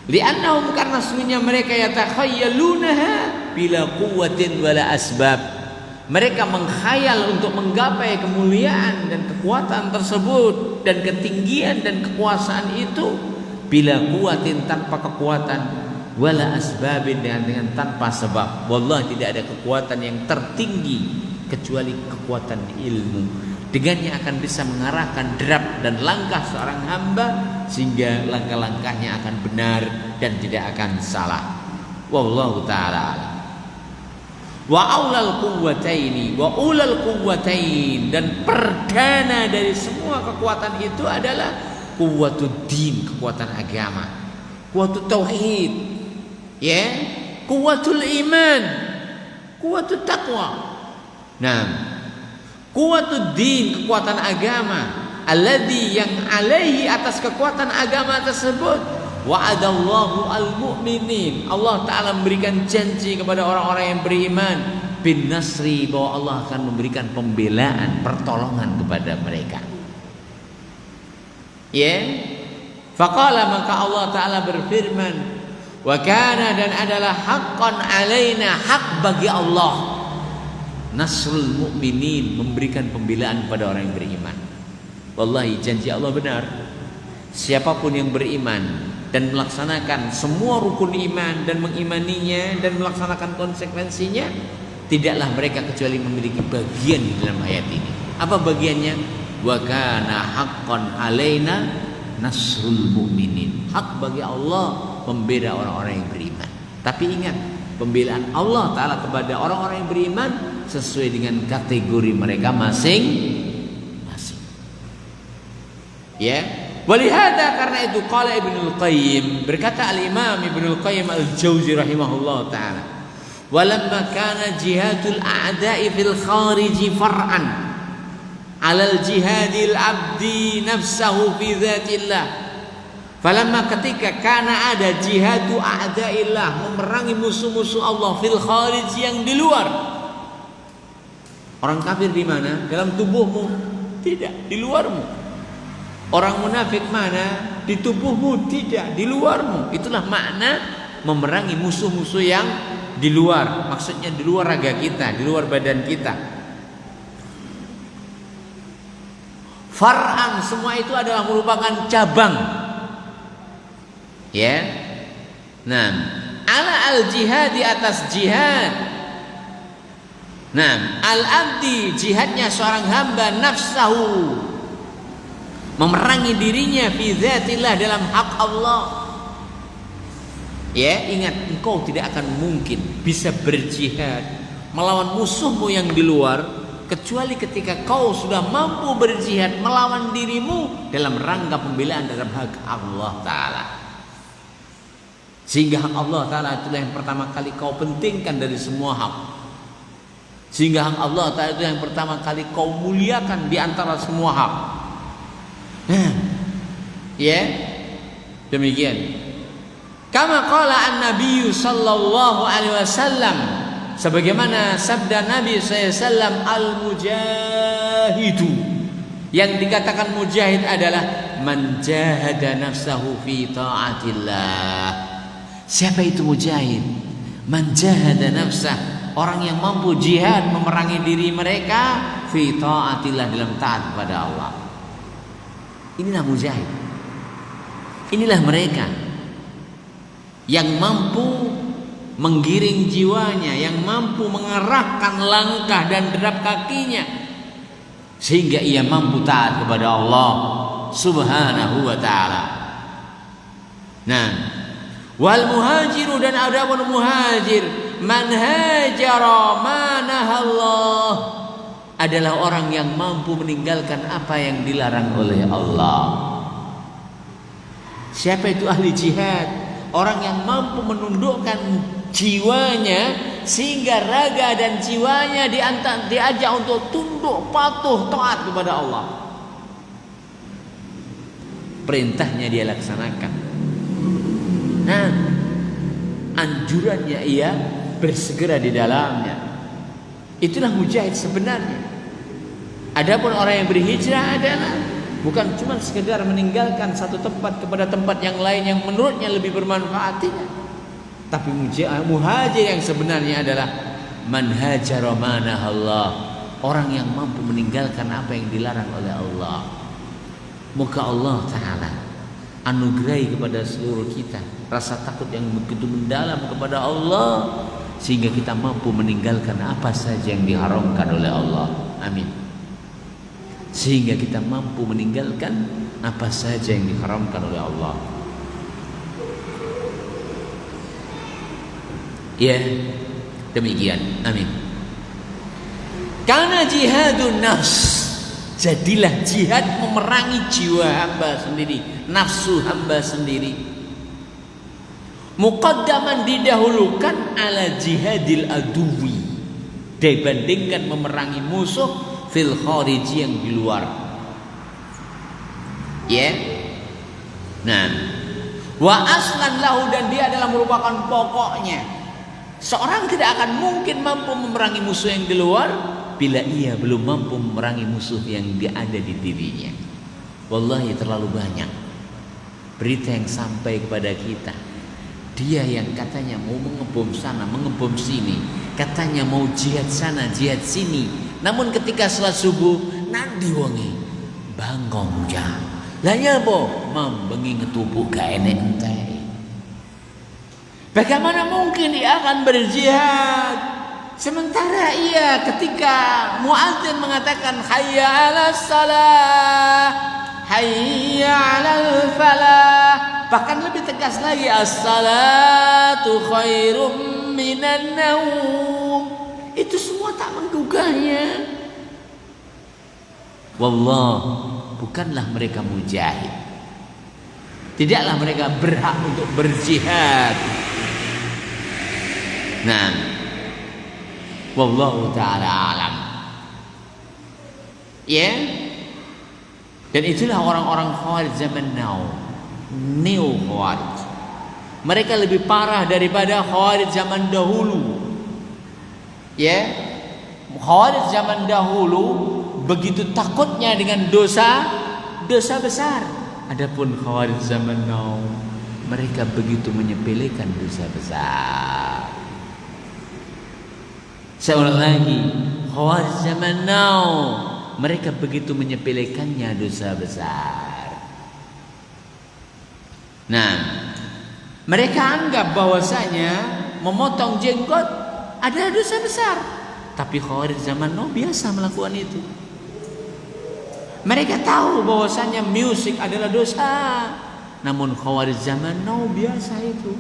Li'annahum, karena sesungguhnya mereka yatakhayalunaha bila quwwatin wala asbab. Mereka mengkhayal untuk menggapai kemuliaan dan kekuatan tersebut dan ketinggian dan kekuasaan itu bila quwwatin, tanpa kekuatan, wala asbabin, dengan tanpa sebab. Wallahi tidak ada kekuatan yang tertinggi kecuali kekuatan ilmu. Dengannya akan bisa mengarahkan derap dan langkah seorang hamba sehingga langkah-langkahnya akan benar dan tidak akan salah. Wallahu ta'ala. Wa aulal quwwataini wa ulal quwwatain, dan perdana dari semua kekuatan itu adalah quwwatud din, kekuatan agama, quwwatut tauhid, ya, quwwatul iman, quwwatut taqwa. Nah, quwwatud din, kekuatan agama, alladzi, yang alaihi, atas kekuatan agama tersebut, wa'adallahu al-mu'minin, Allah Ta'ala memberikan janji kepada orang-orang yang beriman, bin nasri, bahwa Allah akan memberikan pembelaan, pertolongan kepada mereka. Ya, faqala, maka Allah Ta'ala berfirman, wa kana, dan adalah haqqan alaina, hak bagi Allah, nasrul mu'minin, memberikan pembelaan kepada orang yang beriman. Wallahi janji Allah benar. Siapapun yang beriman dan melaksanakan semua rukun iman dan mengimaninya dan melaksanakan konsekuensinya, tidaklah mereka kecuali memiliki bagian di dalam ayat ini. Apa bagiannya? Wa kana haqqan alaina nasrul mu'minin. Hak bagi Allah membela orang-orang yang beriman. Tapi ingat, pembelaan Allah Ta'ala kepada orang-orang yang beriman sesuai dengan kategori mereka masing-masing. Ya, walihada, karena itu qala Ibnul Qayyim, berkata al-Imam Ibnul Qayyim al-Jauzi rahimahullah taala, walamma kana jihadul a'da'i fil khariji far'an 'alal jihadil abdi nafsahu fi dzatillah. Falamma, ketika kana ada jihadu a'da'illah, memerangi musuh-musuh Allah, fil kharij, yang di luar. Orang kafir di mana? Dalam tubuhmu? Tidak, di luarmu. Orang munafik mana? Di tubuhmu, tidak, di luarmu. Itulah makna memerangi musuh-musuh yang di luar. Maksudnya di luar raga kita, di luar badan kita. Far'an, semua itu adalah merupakan cabang. Ya. Nah, ala al-jihad, di atas jihad. Nah, al-abdi, jihadnya seorang hamba, nafsahu, memerangi dirinya, fi dzatillah, dalam hak Allah. Ya, ingat, engkau tidak akan mungkin bisa berjihad melawan musuhmu yang di luar kecuali ketika kau sudah mampu berjihad melawan dirimu dalam rangka pembelaan dalam hak Allah taala. Sehingga hak Allah taala itulah yang pertama kali kau pentingkan dari semua hak. Sehingga hak Allah taala itu yang pertama kali kau muliakan di antara semua hak. Ya, demikian. Kama qala an-nabiy sallallahu alaihi wasallam, sebagaimana sabda Nabi sallallahu alaihi wasallam, al-mujahidu, yang dikatakan mujahid adalah man jahada nafsahu fi taatillah. Siapa itu mujahid? Man jahada nafsah, orang yang mampu jihad memerangi diri mereka fi taatillah, dalam taat kepada Allah. Inilah mujahid. Inilah mereka yang mampu menggiring jiwanya, yang mampu mengarahkan langkah dan derap kakinya sehingga ia mampu taat kepada Allah Subhanahu wa taala. Nah, wal muhajiru, dan adapun muhajir, man hajara ma nahallah, adalah orang yang mampu meninggalkan apa yang dilarang oleh Allah. Siapa itu ahli jihad? Orang yang mampu menundukkan jiwanya sehingga raga dan jiwanya diajak untuk tunduk, patuh, taat kepada Allah. Perintahnya dia laksanakan. Nah, anjurannya ia bersegera di dalamnya. Itulah mujahid sebenarnya. Adapun orang yang berhijrah adalah bukan cuma sekedar meninggalkan satu tempat kepada tempat yang lain yang menurutnya lebih bermanfaat, tidak. Tapi muhajir yang sebenarnya adalah man hajara ma nahallah, orang yang mampu meninggalkan apa yang dilarang oleh Allah. Moga Allah taala anugerahi kepada seluruh kita rasa takut yang begitu mendalam kepada Allah sehingga kita mampu meninggalkan apa saja yang diharamkan oleh Allah. Amin. Sehingga kita mampu meninggalkan apa saja yang diharamkan oleh Allah. Ya, demikian. Amin. Karena jihadun nafs, jadilah jihad memerangi jiwa hamba sendiri, nafsu hamba sendiri. Muqaddaman, didahulukan, ala jihadil aduwi, dibandingkan memerangi musuh fil khariji, yang di luar. Ya. Nah, wa aslan lahu, dan dia adalah merupakan pokoknya. Seorang tidak akan mungkin mampu memerangi musuh yang di luar bila ia belum mampu memerangi musuh yang ada di dirinya. Wallahi terlalu banyak berita yang sampai kepada kita. Dia yang katanya mau mengebom sana, mengebom sini, katanya mau jihad sana, jihad sini. Namun ketika salat subuh nanti wonge bangong ja. Lah ya po, mambengi ngetubuh gak enek entek. Bagaimana mungkin dia akan berjihad sementara ia ketika muadzin mengatakan hayya 'alas salah, hayya 'alal falah, bahkan lebih tegas lagi as-salatu khairum minan naum, itu semua tak menggugahnya. Wallah, bukanlah mereka mujahid. Tidaklah mereka berhak untuk berjihad. Nah, wallahu ta'ala alam. Ya. Dan itulah orang-orang Khawarij zaman now. Neo Khawarij. Mereka lebih parah daripada Khawarij zaman dahulu. Ya. Khawarij zaman dahulu begitu takutnya dengan dosa besar. Adapun Khawarij zaman now, mereka begitu menyepelekan dosa besar. Saya ulang lagi, Khawarij zaman now, mereka begitu menyepelekannya dosa besar. Nah, mereka anggap bahwasanya memotong jenggot adalah dosa besar. Tapi Khawarij zaman now biasa melakukan itu. Mereka tahu bahwasanya musik adalah dosa. Namun Khawarij zaman now biasa itu.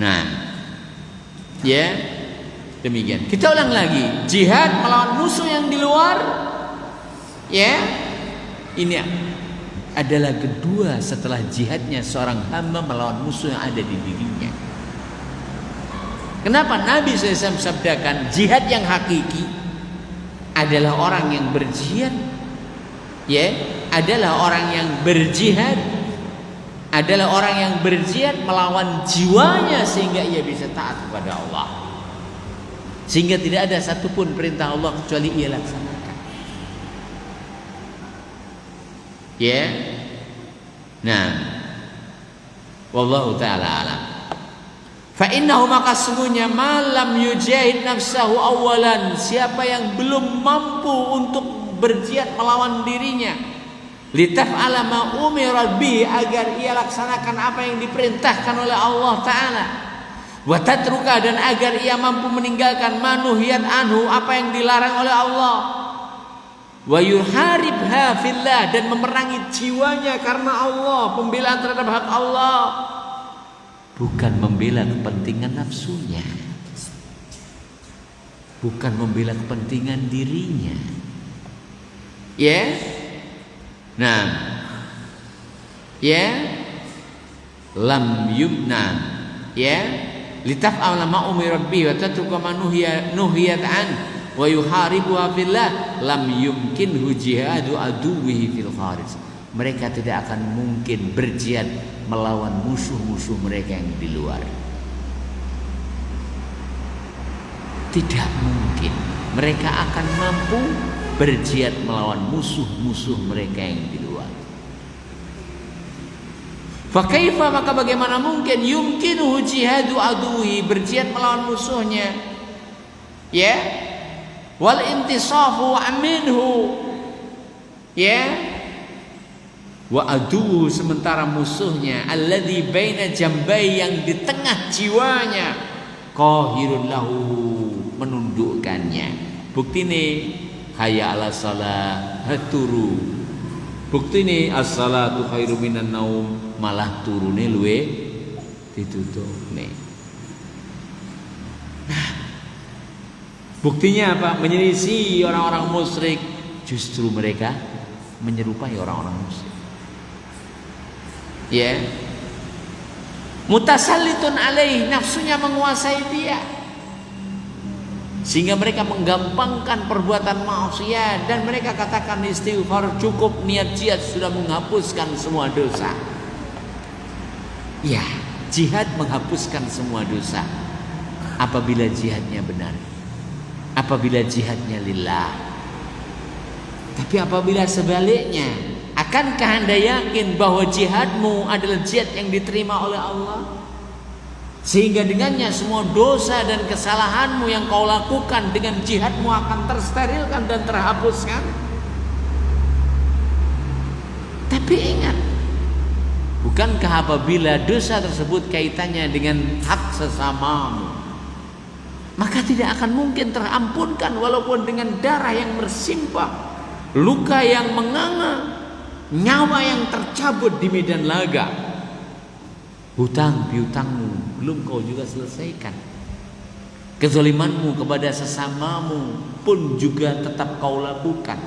Nah, ya, demikian. Kita ulang lagi, jihad melawan musuh yang di luar. Ya, ini adalah kedua setelah jihadnya seorang hamba melawan musuh yang ada di dirinya. Kenapa Nabi SAW sabdakan jihad yang hakiki adalah orang yang berjihad, ya, adalah orang yang berjihad, adalah orang yang berjihad melawan jiwanya sehingga ia bisa taat kepada Allah, sehingga tidak ada satupun perintah Allah kecuali ia laksanakan. Ya, nah, wallahu ta'ala alam. Fa innahu, maka sesungguhnya malam yujahid nafsahu awalan, siapa yang belum mampu untuk berjihad melawan dirinya, litaf'ala ma umira bihi, agar ia laksanakan apa yang diperintahkan oleh Allah Ta'ala, wa tatruka, dan agar ia mampu meninggalkan manuhiyat anhu, apa yang dilarang oleh Allah, wa yuharibha fillah, dan memerangi jiwanya karena Allah, pembelaan terhadap hak Allah, bukan membela kepentingan nafsunya, bukan membela kepentingan dirinya. Ya, nah, ya, lam yumna, ya, litaf'ala ma umirat bihi wa tatruka ma nuhiyat an wa yuharibuha fillah, lam yumkinhu jihadu aduwihi fil kharij. Mereka tidak akan mungkin berjihad melawan musuh-musuh mereka yang di luar. Tidak mungkin mereka akan mampu berjihad melawan musuh-musuh mereka yang di luar. Fa kaifa, maka bagaimana mungkin yumkinuhu jihadu aduhi, berjihad melawan musuhnya, ya, wal intisafu minhu, ya, wa adu, sementara musuhnya alladzi baina jambai, yang di tengah jiwanya, qahirun lahu, menundukkannya. Buktine hayya ala salah turu, buktine as-salatu khairu minan naum, malah turune luwe ditutupne. Nah, buktinya apa? Menyelisih orang-orang musyrik, justru mereka menyerupai orang-orang musyrik. Ya, mutasallitun alaih, nafsunya menguasai dia, sehingga mereka menggampangkan perbuatan maksiat, dan mereka katakan istighfar cukup, niat jihad sudah menghapuskan semua dosa. Ya, jihad menghapuskan semua dosa apabila jihadnya benar, apabila jihadnya lillah. Tapi apabila sebaliknya, akankah Anda yakin bahwa jihadmu adalah jihad yang diterima oleh Allah, sehingga dengannya semua dosa dan kesalahanmu yang kau lakukan dengan jihadmu akan tersterilkan dan terhapuskan? Tapi ingat, bukankah apabila dosa tersebut kaitannya dengan hak sesamamu, maka tidak akan mungkin terampunkan walaupun dengan darah yang bersimpah, luka yang menganga, nyawa yang tercabut di medan laga. Hutang piutangmu belum kau juga selesaikan, kezalimanmu kepada sesamamu pun juga tetap kau lakukan.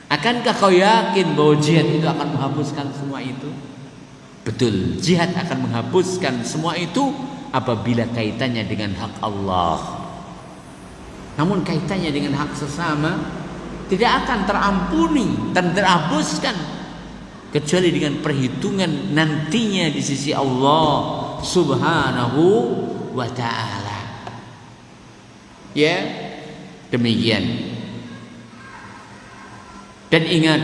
Akankah kau yakin bahwa jihad itu akan menghapuskan semua itu? Betul, jihad akan menghapuskan semua itu apabila kaitannya dengan hak Allah. Namun kaitannya dengan hak sesama tidak akan terampuni dan terhapuskan kecuali dengan perhitungan nantinya di sisi Allah Subhanahu wa ta'ala. Ya, demikian. Dan ingat,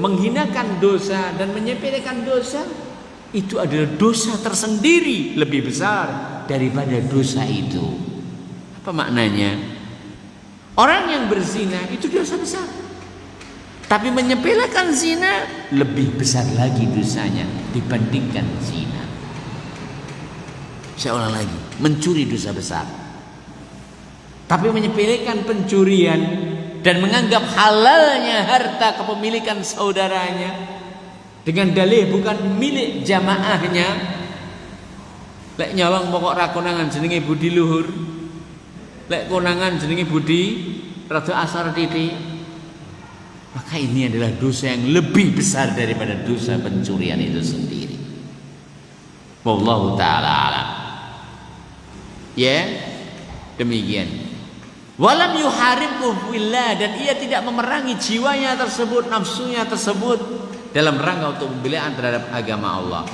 menghinakan dosa dan menyepelekan dosa itu adalah dosa tersendiri lebih besar daripada dosa itu. Apa maknanya? Orang yang berzina itu dosa besar, tapi menyepelekan zina lebih besar lagi dosanya dibandingkan zina. Saya ulang lagi, mencuri dosa besar, tapi menyepelekan pencurian dan menganggap halalnya harta kepemilikan saudaranya dengan dalih bukan milik jamaahnya. Lek nyolong pokok ra konangan jenenge budi luhur, lek konangan jenenge budi rada asar titik. Maka ini adalah dosa yang lebih besar daripada dosa pencurian itu sendiri. Wallahu taala alam. Ya, demikian. Walam yuharibhu fillah, dan ia tidak memerangi jiwanya tersebut, nafsunya tersebut dalam rangka untuk pembelaan terhadap agama Allah.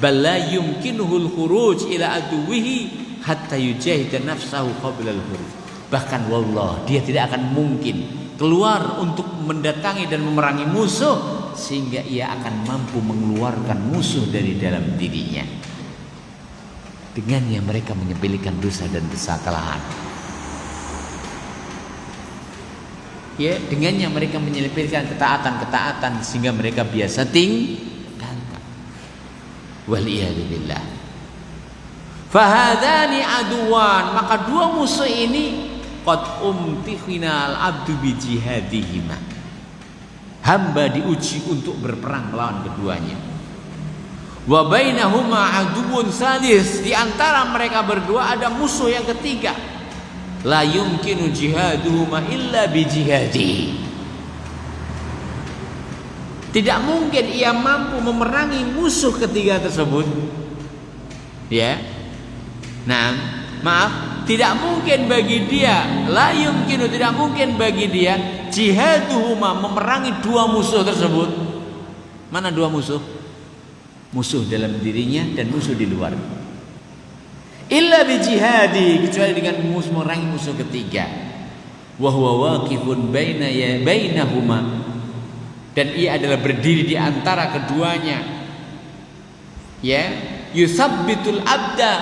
Bala yumkinuhul khuruj ila aduwihi hatta yujahida nafsahu qabla al-khuruj. Bahkan wallah, dia tidak akan mungkin keluar untuk mendatangi dan memerangi musuh sehingga ia akan mampu mengeluarkan musuh dari dalam dirinya. Dengannya mereka menyepelekan dosa dan kesalahan. Ya, dengannya mereka menyelipirkan ketaatan-ketaatan sehingga mereka biasa tinggalkan. Waliyadzubillah. Fahadani aduwan, maka dua musuh ini qad umtihinal abdu bi jihadihima. Hamba diuji untuk berperang melawan keduanya. Wa bainahuma aduwwun salis, di antara mereka berdua ada musuh yang ketiga. La yumkinu jihaduhuma illa bijihadi. Tidak mungkin ia mampu memerangi musuh ketiga tersebut. Ya. Nah, maaf, tidak mungkin bagi dia, la yumkinu, tidak mungkin bagi dia jihaduhuma, memerangi dua musuh tersebut. Mana dua musuh? Musuh dalam dirinya dan musuh di luar. Illa bijihadi, kecuali dengan memerangi musuh ketiga. Wa huwa waqifun bainahuma, dan ia adalah berdiri di antara keduanya. Ya, yusabbitul abda,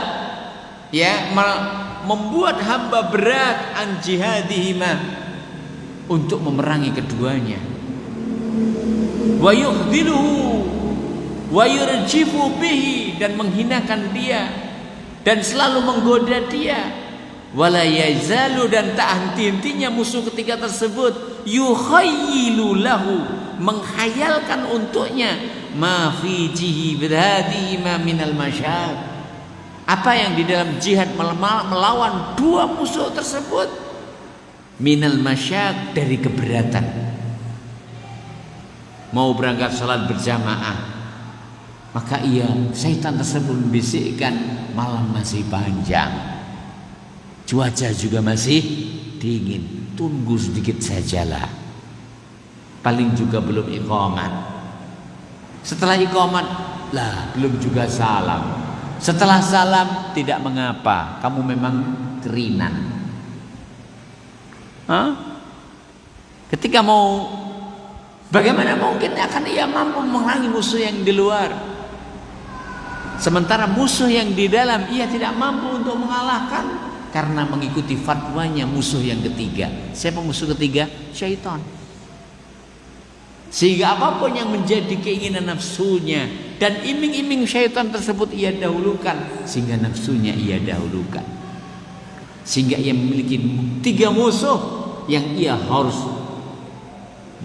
ya, membuat hamba berat an jihadihima, untuk memerangi keduanya. Wa yukhdiluhu wa yurjifu bihi, dan menghinakan dia dan selalu menggoda dia. Wala yazalu, dan tak henti-hentinya musuh ketiga tersebut yukhayyilu lahu, menghayalkan untuknya ma fi jihadi ma minal masyad, apa yang di dalam jihad melawan dua musuh tersebut, minal masyad, dari keberatan. Mau berangkat salat berjamaah, maka syaitan tersebut membisikkan, malam masih panjang, cuaca juga masih dingin, tunggu sedikit sajalah, paling juga belum iqamat. Setelah iqamat, lah belum juga salam. Setelah salam, tidak mengapa, kamu memang kerinan. Ketika mau, bagaimana mungkin akan ia mampu memerangi musuh yang di luar? Sementara musuh yang di dalam ia tidak mampu untuk mengalahkan karena mengikuti fatwanya musuh yang ketiga. Siapa musuh ketiga? Syaitan. Sehingga apapun yang menjadi keinginan nafsunya dan iming-iming syaitan tersebut ia dahulukan, sehingga nafsunya ia dahulukan. Sehingga ia memiliki tiga musuh yang ia harus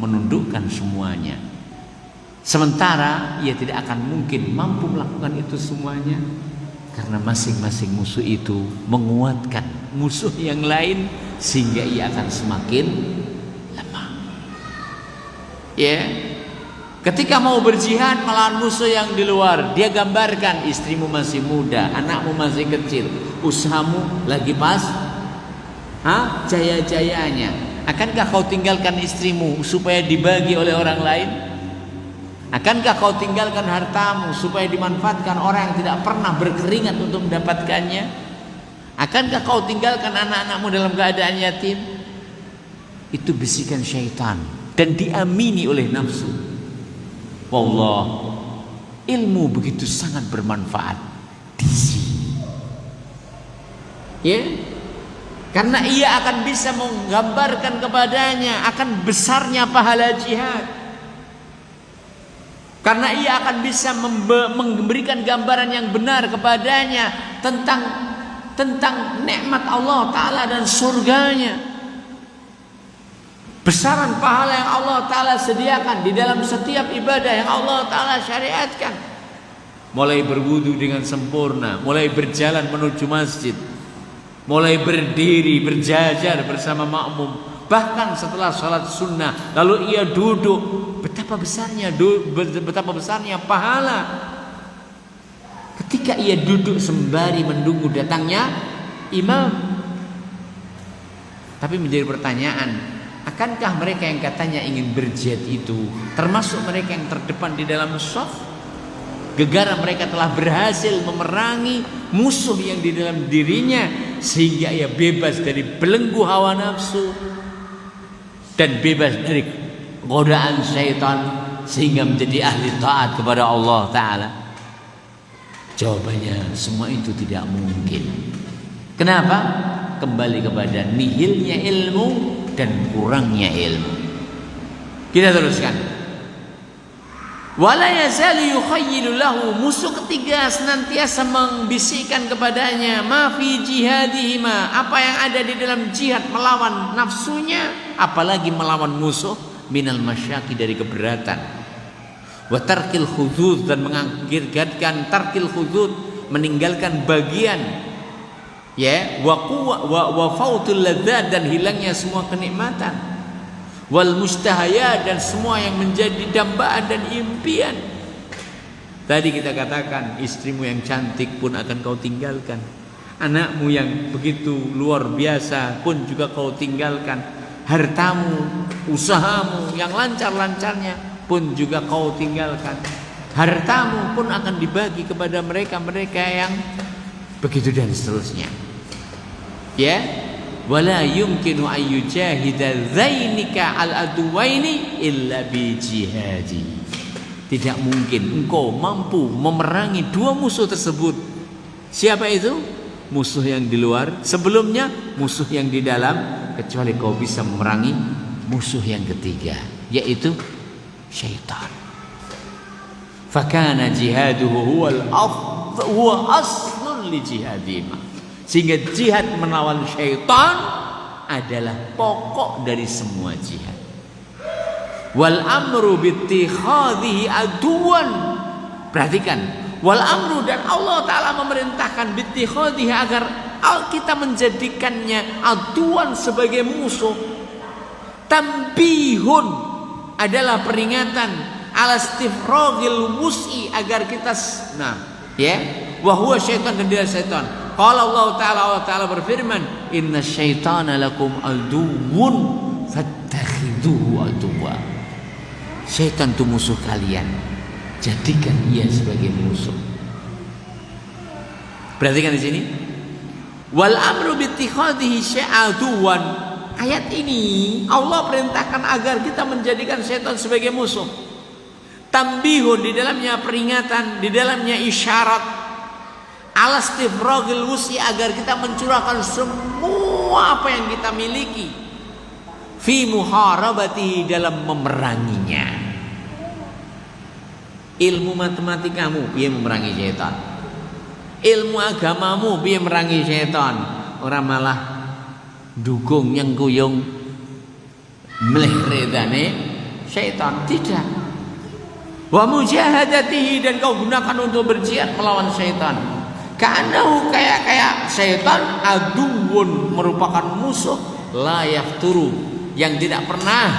menundukkan semuanya. Sementara ia tidak akan mungkin mampu melakukan itu semuanya, karena masing-masing musuh itu menguatkan musuh yang lain, sehingga ia akan semakin lemah. Ya, ketika mau berjihad melawan musuh yang di luar, dia gambarkan istrimu masih muda, anakmu masih kecil, usahamu lagi pas jaya-jayanya. Akankah kau tinggalkan istrimu supaya dibagi oleh orang lain? Akankah kau tinggalkan hartamu supaya dimanfaatkan orang yang tidak pernah berkeringat untuk mendapatkannya? Akankah kau tinggalkan anak-anakmu dalam keadaan yatim? Itu bisikan syaitan dan diamini oleh nafsu. Wallah, ilmu begitu sangat bermanfaat di sini. Ya, karena ia akan bisa menggambarkan kepadanya akan besarnya pahala jihad. Karena ia akan bisa memberikan gambaran yang benar kepadanya tentang nikmat Allah Ta'ala dan surganya. Besaran pahala yang Allah Ta'ala sediakan di dalam setiap ibadah yang Allah Ta'ala syariatkan. Mulai berwudu dengan sempurna, mulai berjalan menuju masjid, mulai berdiri berjajar bersama makmum, bahkan setelah sholat sunnah lalu ia duduk, betapa besarnya pahala ketika ia duduk sembari menunggu datangnya imam. Tapi menjadi pertanyaan, akankah mereka yang katanya ingin berjihad itu termasuk mereka yang terdepan di dalam shaf? Gegara mereka telah berhasil memerangi musuh yang di dalam dirinya sehingga ia bebas dari belenggu hawa nafsu dan bebas dari godaan syaitan sehingga menjadi ahli taat kepada Allah Ta'ala. Jawabannya semua itu tidak mungkin. Kenapa? Kembali kepada nihilnya ilmu dan kurangnya ilmu. Kita teruskan. Wala yazalu yukhayyilu lahu, musuh ketiga senantiasa membisikkan kepadanya ma fi jihadihima, apa yang ada di dalam jihad melawan nafsunya, apalagi melawan musuh, minal masyaqi, dari keberatan, wa tarkil khudud, dan mengakhirkan tarkil khudud, meninggalkan bagian, ya, wa fautul ladzat, dan hilangnya semua kenikmatan, wal mustahaya, dan semua yang menjadi dambaan dan impian. Tadi kita katakan istrimu yang cantik pun akan kau tinggalkan, anakmu yang begitu luar biasa pun juga kau tinggalkan, hartamu, usahamu yang lancar-lancarnya pun juga kau tinggalkan. Hartamu pun akan dibagi kepada mereka-mereka yang begitu dan seterusnya. Ya, wala yumkinu an yujahida dzainika al-aduwaini illa bi jihadi. Tidak mungkin engkau mampu memerangi dua musuh tersebut. Siapa itu? Musuh yang di luar, sebelumnya musuh yang di dalam, kecuali kau bisa memerangi musuh yang ketiga, yaitu syaitan. Fakana jihaduhu huwa aslun li jihadihima. Sehingga jihad melawan syaitan adalah pokok dari semua jihad. Wal amru bittikhadhihi aduwan. Perhatikan, wal amru, dan Allah Ta'ala memerintahkan bittikhadhihi, agar kita menjadikannya aduan, sebagai musuh. Tambihun adalah peringatan, ala istifraghil wus'i, agar kita wa huwa syaitan, dan dia syaitan. Qala Allah Ta'ala berfirman, inna syaitana lakum aduwwun fattakhidhuhu aduwwa. Syaitan itu musuh kalian, jadikan ia sebagai musuh. Perhatikan di sini, wal amru bittikhadhihi syai'aduwan. Ayat ini Allah perintahkan agar kita menjadikan syaitan sebagai musuh. Tambihun, di dalamnya peringatan, di dalamnya isyarat, alastifrogil wus'i, agar kita mencurahkan semua apa yang kita miliki, fi muharabatihi, dalam memeranginya. Ilmu matematikamu piye memerangi syaitan, ilmu agamamu piye memerangi syaitan. Orang malah dukung yang kuyung meleh redane syaitan, tidak. Wa mujahadatihi, dan kau gunakan untuk berjihad melawan syaitan. Ka'annahu, kayak syaitan aduun, merupakan musuh, la yafturu, yang tidak pernah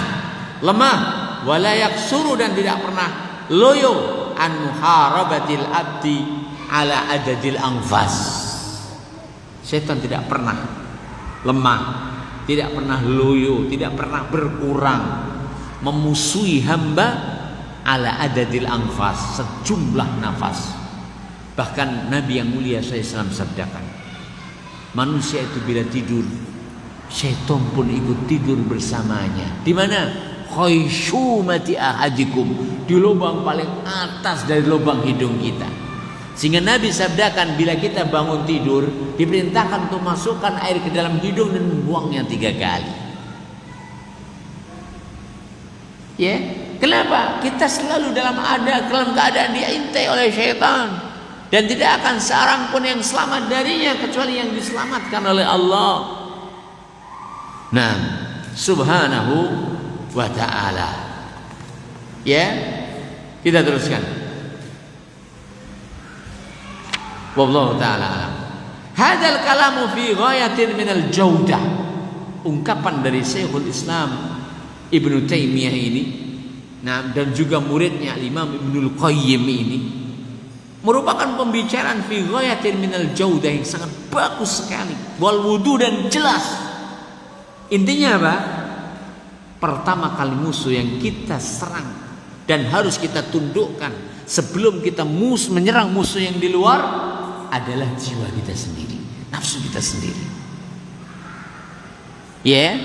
lemah, wala yaksuru, dan tidak pernah loyo an muharabatil abdi ala adadil anfas. Setan tidak pernah lemah, tidak pernah loyo, tidak pernah berkurang memusuhi hamba ala adadil anfas, sejumlah nafas. Bahkan Nabi yang mulia SAW sabdakan, manusia itu bila tidur, syaitan pun ikut tidur bersamanya. Di mana? Khayshumati ahadikum, di lubang paling atas dari lubang hidung kita. Sehingga Nabi sabdakan, bila kita bangun tidur, diperintahkan untuk masukkan air ke dalam hidung dan membuangnya 3 kali. Ya, kenapa? Kita selalu dalam keadaan diintai oleh syaitan, dan tidak akan seorang pun yang selamat darinya kecuali yang diselamatkan oleh Allah. Nah, subhanahu wa ta'ala. Ya, kita teruskan. Wallahu ta'ala alam. Hadzal kalamu fi ghayatin minal jaudah. Ungkapan dari Syekhul Islam Ibnu Taimiyah ini, nah, dan juga muridnya Imam Ibnul Qayyim ini, merupakan pembicaraan fi ghayatin minal jaudah yang sangat bagus sekali, wal wudu, dan jelas. Intinya apa? Pertama kali musuh yang kita serang dan harus kita tundukkan sebelum kita menyerang musuh yang di luar adalah jiwa kita sendiri, nafsu kita sendiri. Ya,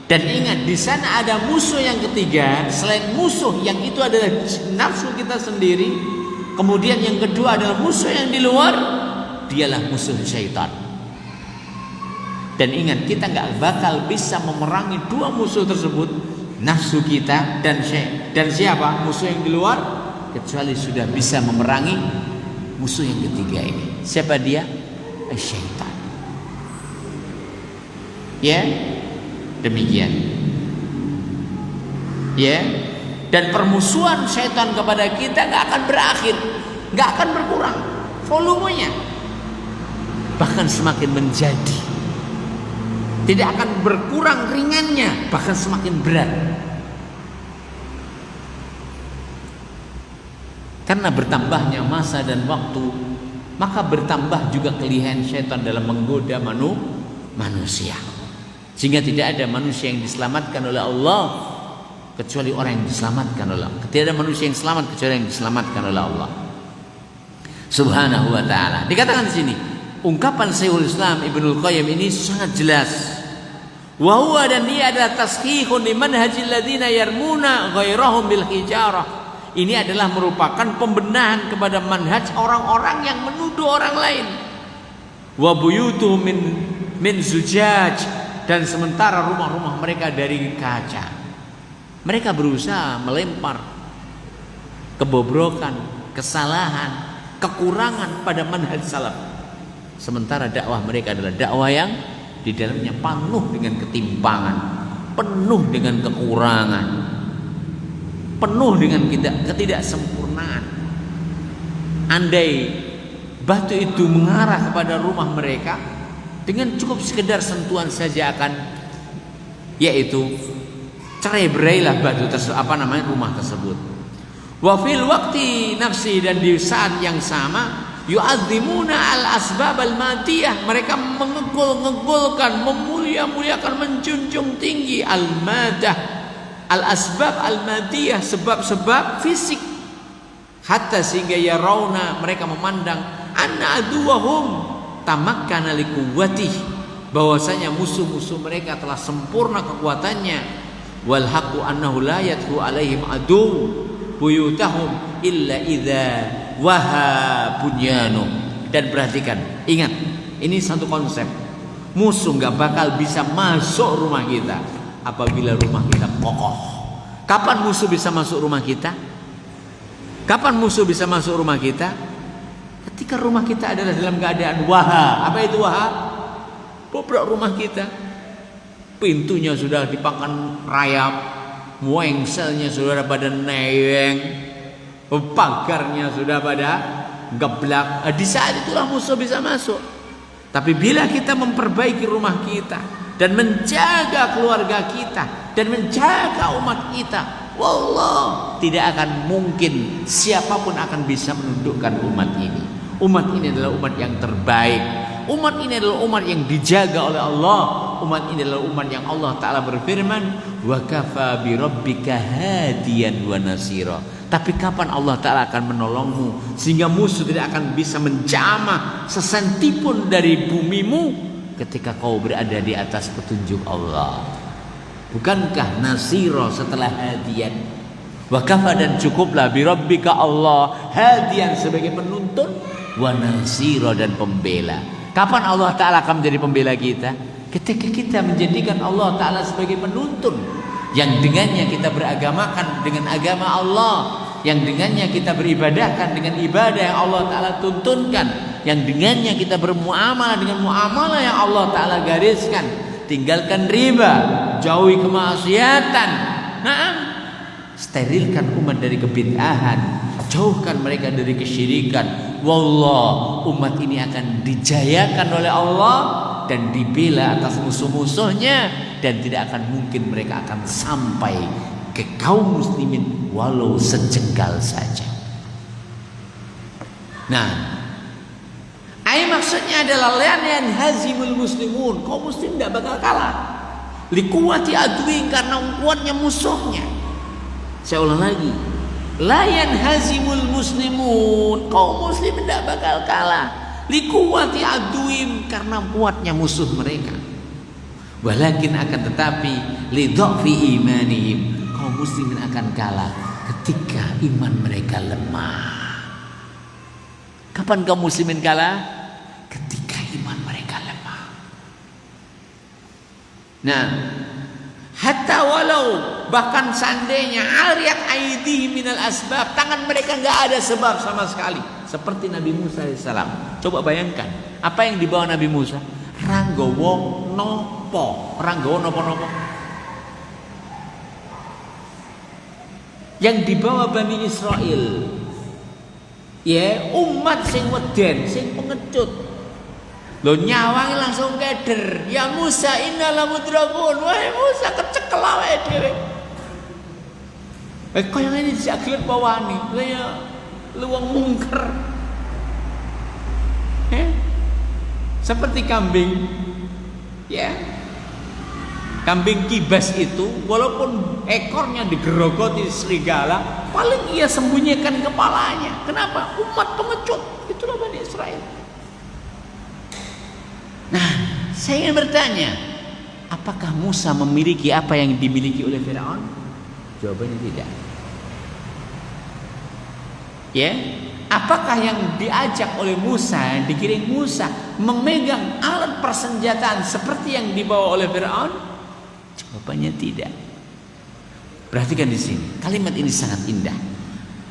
dan ingat, di sana ada musuh yang ketiga selain musuh yang itu adalah nafsu kita sendiri. Kemudian yang kedua adalah musuh yang di luar, dialah musuh syaitan. Dan ingat, kita nggak bakal bisa memerangi 2 musuh tersebut, nafsu kita dan siapa? Musuh yang di luar, kecuali sudah bisa memerangi musuh yang ketiga ini. Siapa dia? Syaitan. Ya, demikian. Ya, dan permusuhan syaitan kepada kita nggak akan berakhir, nggak akan berkurang volumenya, bahkan semakin menjadi. Tidak akan berkurang ringannya, bahkan semakin berat. Karena bertambahnya masa dan waktu, maka bertambah juga kelihayan syaitan dalam menggoda manusia. Sehingga tidak ada manusia yang diselamatkan oleh Allah kecuali orang yang diselamatkan oleh Allah. Tidak ada manusia yang selamat kecuali yang diselamatkan oleh Allah Subhanahu wa ta'ala. Dikatakan di sini, ungkapan Syekhul Islam Ibnul Qayyim ini sangat jelas. Wa huwa, dan dia adalah taskhihun li manhajil ladzina yarmuna ghairahum bil hijarah. Ini adalah merupakan pembenahan kepada manhaj orang-orang yang menuduh orang lain. Wa buyutuhum min zujaj, dan sementara rumah-rumah mereka dari kaca. Mereka berusaha melempar kebobrokan, kesalahan, kekurangan pada manhaj salaf. Sementara dakwah mereka adalah dakwah yang di dalamnya penuh dengan ketimpangan, penuh dengan kekurangan, penuh dengan ketidaksempurnaan. Andai batu itu mengarah kepada rumah mereka, dengan cukup sekedar sentuhan saja akan, yaitu cerai-berailah batu tersebut, rumah tersebut. Wa fil waqti nafsi, dan di saat yang sama yu'adzimuna al-asbab al-madiyah, mereka mengegulkan, memuliakan, menjunjung tinggi al-madah, al-asbab al-madiyah, sebab-sebab fisik. Hatta sehingga yarawna, mereka memandang anna aduwahum tamakkana liquwwatih, bahwasanya musuh-musuh mereka telah sempurna kekuatannya. Wal haqqu annahu la yadhu alaihim adu buyutahum illa idza waha bunyanu. Dan perhatikan, ingat, ini satu konsep. Musuh nggak bakal bisa masuk rumah kita apabila rumah kita kokoh. Kapan musuh bisa masuk rumah kita? Kapan musuh bisa masuk rumah kita? Ketika rumah kita adalah dalam keadaan waha. Apa itu waha? Bobrok rumah kita, pintunya sudah dipakan rayap, wengselnya sudah pada neyeng, pagarnya sudah pada geblak. Di saat itulah musuh bisa masuk. Tapi bila kita memperbaiki rumah kita dan menjaga keluarga kita dan menjaga umat kita, wallah, tidak akan mungkin siapapun akan bisa menundukkan umat ini. Umat ini adalah umat yang terbaik. Umat ini adalah umat yang dijaga oleh Allah. Umat ini adalah umat yang Allah Ta'ala berfirman, wa kafa bi rabbika hadiyan wa nasira. Tapi kapan Allah Ta'ala akan menolongmu sehingga musuh tidak akan bisa menjamah sesentipun dari bumimu ketika kau berada di atas petunjuk Allah. Bukankah nasira setelah hadiyan? Wa kafa, dan cukuplah bi rabbika Allah hadiyan sebagai penuntun, wa nasira dan pembela. Kapan Allah Ta'ala akan menjadi pembela kita? Ketika kita menjadikan Allah Ta'ala sebagai penuntun, yang dengannya kita beragamakan dengan agama Allah, yang dengannya kita beribadahkan dengan ibadah yang Allah Ta'ala tuntunkan, yang dengannya kita bermuamalah dengan muamalah yang Allah Ta'ala gariskan. Tinggalkan riba, jauhi kemaksiatan, sterilkan umat dari kebid'ahan, jauhkan mereka dari kesyirikan. Wallah, umat ini akan dijayakan oleh Allah dan dibela atas musuh-musuhnya, dan tidak akan mungkin mereka akan sampai ke kaum muslimin walau sejengkal saja. Nah, maksudnya adalah lan hazimul muslimun, kaum muslim tidak bakal kalah. Likuwati adwi, karena kuatnya musuhnya. Saya ulang lagi, la yanhazimul muslimun, kaum muslim tidak bakal kalah. Likuwati adwim, karena kuatnya musuh mereka. Walakin, akan tetapi, lidhafi imanihim, kaum muslimin akan kalah ketika iman mereka lemah. Kapan kaum muslimin kalah? Ketika iman mereka lemah. Nah, hatta walau, bahkan seandainya ariyat aidihim minal asbab, tangan mereka nggak ada sebab sama sekali, seperti Nabi Musa alaihissalam. Coba bayangkan apa yang dibawa Nabi Musa. Ranggowo nopo, ranggowo nopo-nopo yang dibawa Bani Israel, ya umat sing weden, sing pengecut. Lo nyawangi langsung keder. Ya Musa innala mudrakun. Wahai Musa, kecekel awake dhewe. Kaya ngene dijagelet bawani. Kaya luwung mungker. Seperti kambing. Ya. Kambing kibas itu walaupun ekornya digerogoti serigala, paling ia sembunyikan kepalanya. Kenapa? Umat pengecut. Itulah Bani Israel. Nah, saya ingin bertanya, apakah Musa memiliki apa yang dimiliki oleh Firaun? Jawabannya tidak. Ya, apakah yang diajak oleh Musa, yang dikirim Musa, memegang alat persenjataan seperti yang dibawa oleh Firaun? Jawabannya tidak. Perhatikan di sini, kalimat ini sangat indah.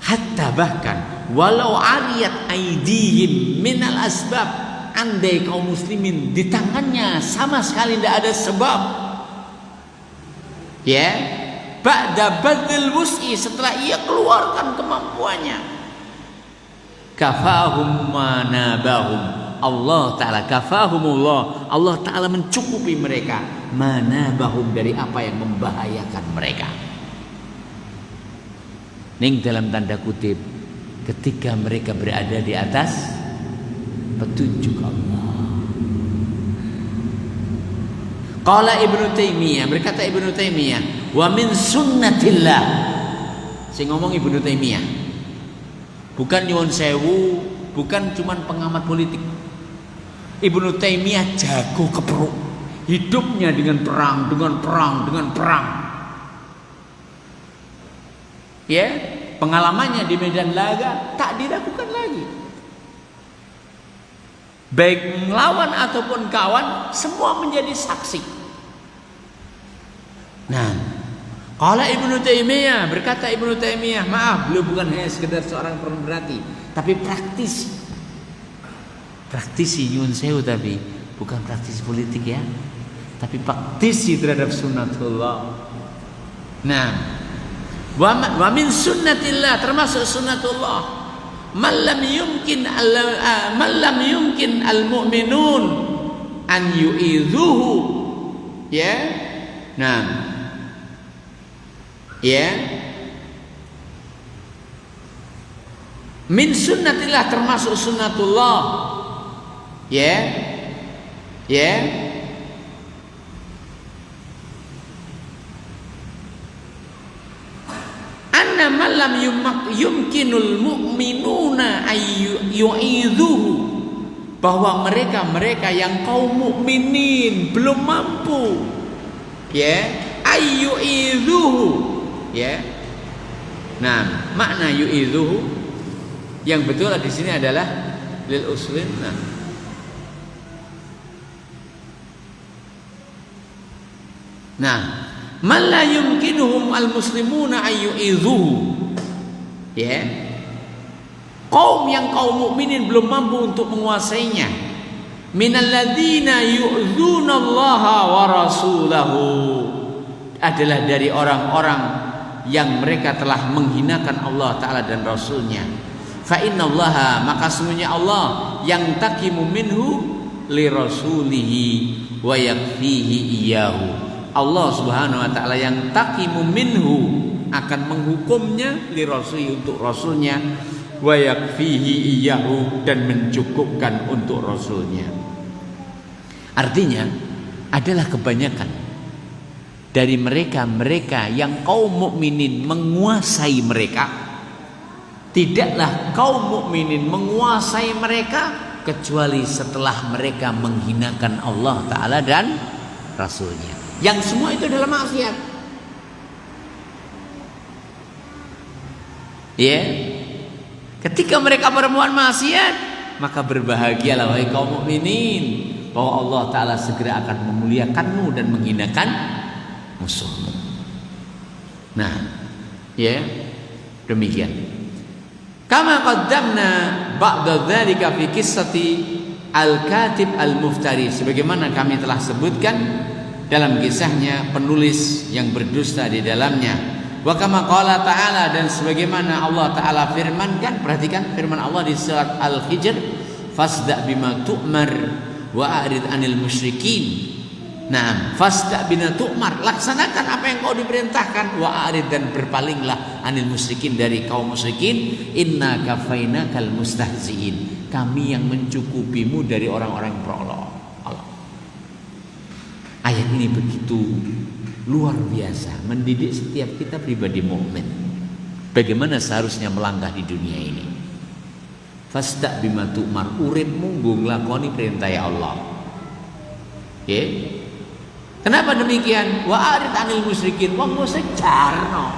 Hatta, bahkan, walau ariyat aidihim minal asbab, andai kaum muslimin di tangannya sama sekali tidak ada sebab, ya, ba'da badil wus'i, setelah ia keluarkan kemampuannya, kafahum manabahum, Allah Ta'ala kafahumullah, Allah Ta'ala mencukupi mereka manabahum, dari apa yang membahayakan mereka. Ning dalam tanda kutip, ketika mereka berada di atas petunjuk Allah. Qala Ibnu Taimiyah, berkata Ibnu Taimiyah, wa min sunnatillah. Saya ngomong Ibnu Taimiyah, bukan nyuwun sewu, bukan cuman pengamat politik. Ibnu Taimiyah jago keperuk, hidupnya dengan perang, dengan perang, dengan perang. Ya, pengalamannya di medan laga tak diragukan lagi. Baik melawan ataupun kawan, semua menjadi saksi. Nah, qala Ibnu Taimiyah, berkata Ibnu Taimiyah, maaf, beliau bukan hanya sekedar seorang pemerhati, tapi praktisi. Praktisi nyuwun sewu, tapi bukan praktisi politik ya, tapi praktisi terhadap sunnatullah. Nah, wa min sunnatillah, termasuk sunnatullah, man lam yumkin al-mu'minun an yu'idhuhu, ya. Nah, ya, Min sunnatillah, termasuk sunnatullah. Ya. Ya. Anna man lam yumkinul mu'minuna ayyu'idhuhu, bahwa mereka yang kaum mukminin belum mampu, ya, ayyu'idhuhu, ya. Nah, makna yu'idhuhu yang betul di sini adalah lil uslin. Nah, man la yumkinuhum al muslimuna ayyu'idhuhu, ya, kaum yang kaum mukminin belum mampu untuk menguasainya. Minal ladzina yu'dzunallaha wa rasulahu, adalah dari orang-orang yang mereka telah menghinakan Allah Ta'ala dan Rasulnya. Fa innallaha, maka sesungguhnya Allah yang takimu minhu li rasulihi wa yakfihi iyahu, Allah Subhanahu wa Ta'ala yang takimu minhu akan menghukumnya li rasulihi, untuk rasulnya, wa yakfihi iyahu, dan mencukupkan untuk rasulnya. Artinya adalah kebanyakan dari mereka yang kaum mukminin menguasai mereka, tidaklah kaum mukminin menguasai mereka kecuali setelah mereka menghinakan Allah Ta'ala dan Rasulnya, yang semua itu adalah maksiat. Ya, ketika mereka berbuat maksiat, maka berbahagialah wahai kaum mukminin, bahwa Allah Ta'ala segera akan memuliakanmu dan menghinakan musuhmu. Nah, ya, demikian. Kama qaddamna ba'da dzalika fi qissati al-katib al-muftari, sebagaimana kami telah sebutkan dalam kisahnya penulis yang berdusta di dalamnya. Wa kama qala ta'ala, dan sebagaimana Allah Ta'ala firmankan, perhatikan firman Allah di surat Al-Hijr, fasda bima tu'mar wa a'rid anil musyrikin. Nah, fasda bima tu'mar, laksanakan apa yang kau diperintahkan, wa a'rid, dan berpalinglah anil musyrikin, dari kaum musyrikin. Inna kafainakal mustahziin, kami yang mencukupimu dari orang-orang yang berolok. Ayat ini begitu luar biasa, mendidik setiap kita pribadi mukmin bagaimana seharusnya melangkah di dunia ini. Fasda bima tu'mar, uripmu nggo nglakoni perintah ya Allah. Oke? Kenapa demikian? Wa arid anil musyrikin, wong musyrik jarno.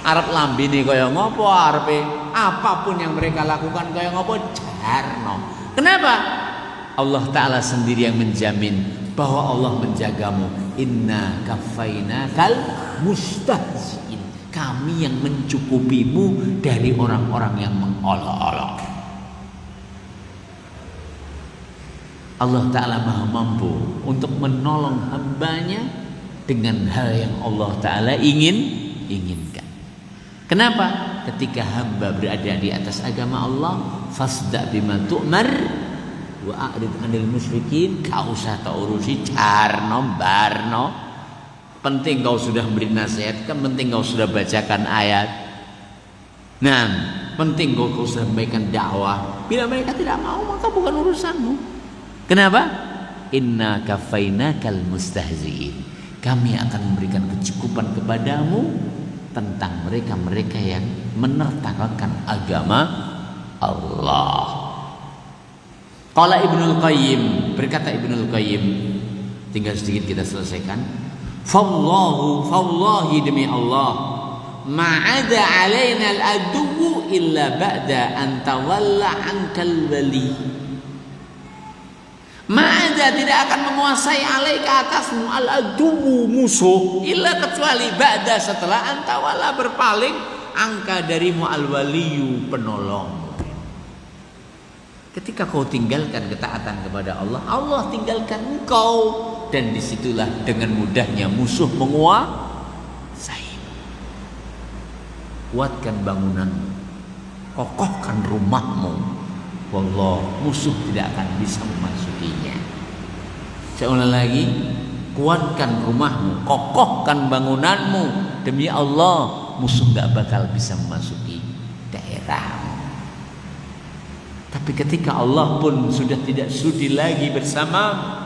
Arep lambene kaya ngopo, arepe apapun yang mereka lakukan kaya ngopo, jarno. Kenapa? Allah Ta'ala sendiri yang menjamin bahwa Allah menjagamu. Inna kafainakal mustahziin, kami yang mencukupimu dari orang-orang yang mengolok-olok. Allah Ta'ala maha mampu untuk menolong hambanya dengan hal yang Allah Ta'ala inginkan. Kenapa? Ketika hamba berada di atas agama Allah, fasda bima tu'mar wa a'rid anil musyrikin, kau usah tak urusi carno barno. Penting kau sudah beri nasihat, kan penting kau sudah bacakan ayat. Nah, penting kau sudah sampaikan dakwah. Bila mereka tidak mau, maka bukan urusanmu. Kenapa? Inna kafainakal mustahziin, kami akan memberikan kecukupan kepadamu tentang mereka-mereka yang menertawakan agama Allah. Qala Ibnul Qayyim, berkata Ibnul Qayyim, tinggal sedikit kita selesaikan. Fallahi demi Allah, ma'ada alaina al-adu illa ba'da an tawalla ankal wali. Ma'ada, tidak akan menguasai alaika atasmu al-adu musuh, illa kecuali ba'da, setelah an tawalla berpaling, angka darimu al-waliyu penolong. Ketika kau tinggalkan ketaatan kepada Allah, Allah tinggalkan engkau, dan disitulah dengan mudahnya musuh menguasai. Kuatkan bangunanmu, kokohkan rumahmu, wallah, musuh tidak akan bisa memasukinya. Saya ulang lagi, kuatkan rumahmu, kokohkan bangunanmu, demi Allah musuh tidak bakal bisa memasuki daerahmu. Tapi ketika Allah pun sudah tidak sudi lagi bersama,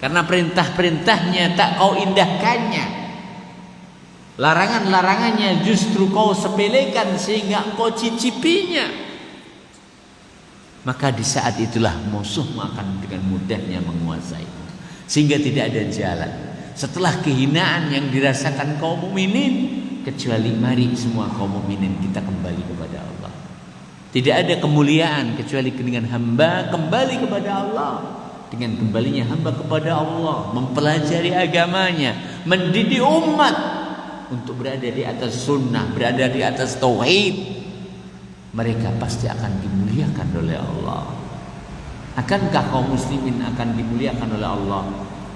karena perintah-perintahnya tak kau indahkannya, larangan-larangannya justru kau sepelekan sehingga engkau cicipinya, maka di saat itulah musuhmu akan dengan mudahnya menguasai, sehingga tidak ada jalan setelah kehinaan yang dirasakan kaum mukminin, kecuali mari semua kaum mukminin kita kembali kepada Allah. Tidak ada kemuliaan kecuali dengan hamba kembali kepada Allah. Dengan kembalinya hamba kepada Allah, mempelajari agamanya, mendidik umat untuk berada di atas sunnah, berada di atas tauhid, mereka pasti akan dimuliakan oleh Allah. Akankah kaum muslimin akan dimuliakan oleh Allah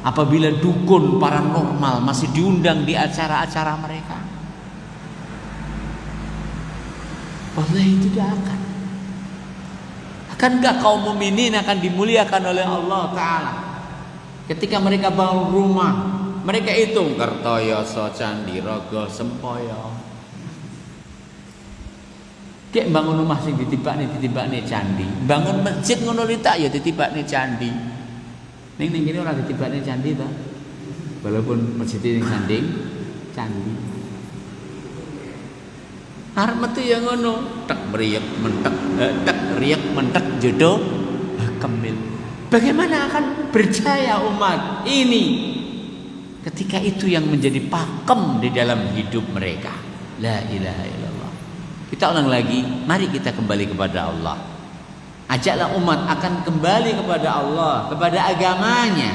apabila dukun paranormal masih diundang di acara-acara mereka? Wallahi tidak akan. Akankah kaum mukminin akan dimuliakan oleh Allah Ta'ala ketika mereka bangun rumah, mereka hitung Kertoyoso, Candi, Rogo, Sempoyo. Kayak bangun rumah sing ditibakne candi, bangun masjid ngono tak ya ditibakne candi. Ning kene ora ditibakne candi ta. Walaupun masjid ning sanding candi. Arep metu ya ngono, tek meriek mentek, tek riek mentek jodoh kemil. Bagaimana akan berjaya umat ini ketika itu yang menjadi pakem di dalam hidup mereka? La ilaha illallah. Kita ulang lagi, mari kita kembali kepada Allah. Ajaklah umat akan kembali kepada Allah, kepada agamanya,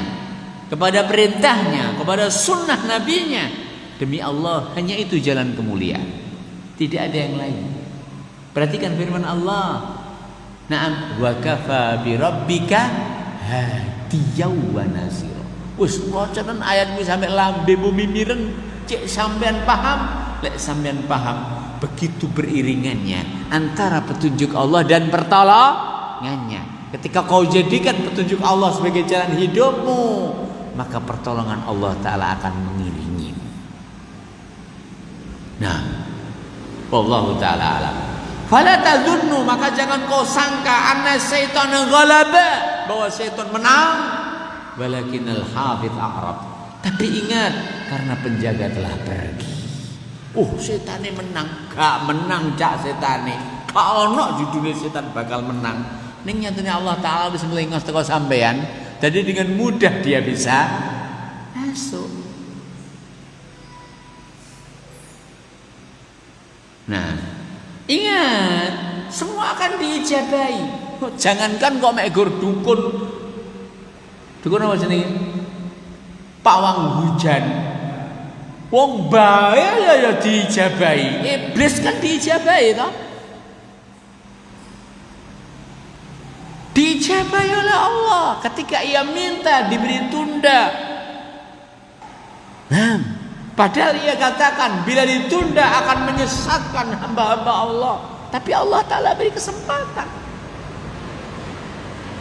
kepada perintahnya, kepada sunnah nabinya. Demi Allah, hanya itu jalan kemuliaan. Tidak ada yang lain. Perhatikan firman Allah. Naam, wa kafa bi rabbika hadiyaw wa nasira. Wis wacanan ayat kuwi sampe lambe bumi mireng, cek sampean paham, lek sampean paham, begitu beriringannya antara petunjuk Allah dan pertolongannya. Ketika kau jadikan petunjuk Allah sebagai jalan hidupmu, maka pertolongan Allah Ta'ala akan mengiringi. Nah, wallahu ta'ala alam. Fala tadhunnu, maka jangan kau sangka anna syaitan ghalaba, bahwa syaitan menang, walakinnal hafidh a'rab. Tapi ingat, karena penjaga telah pergi. Setane menang, gak menang cak setane. Gak ono judulnya setan bakal menang. Ning nyatane Allah Ta'ala wis nglengos teko sampean, jadi dengan mudah dia bisa masuk. Nah, ingat, semua akan diijabahi. Jangankan kok mek gur dukun. Dukun apa jenenge? Pawang hujan. Wong bae ya diijabahi. Iblis kan diijabahi toh? Diijabahi oleh Allah ketika ia minta diberi tunda. Nah, padahal ia katakan bila ditunda akan menyesatkan hamba-hamba Allah. Tapi Allah Ta'ala beri kesempatan.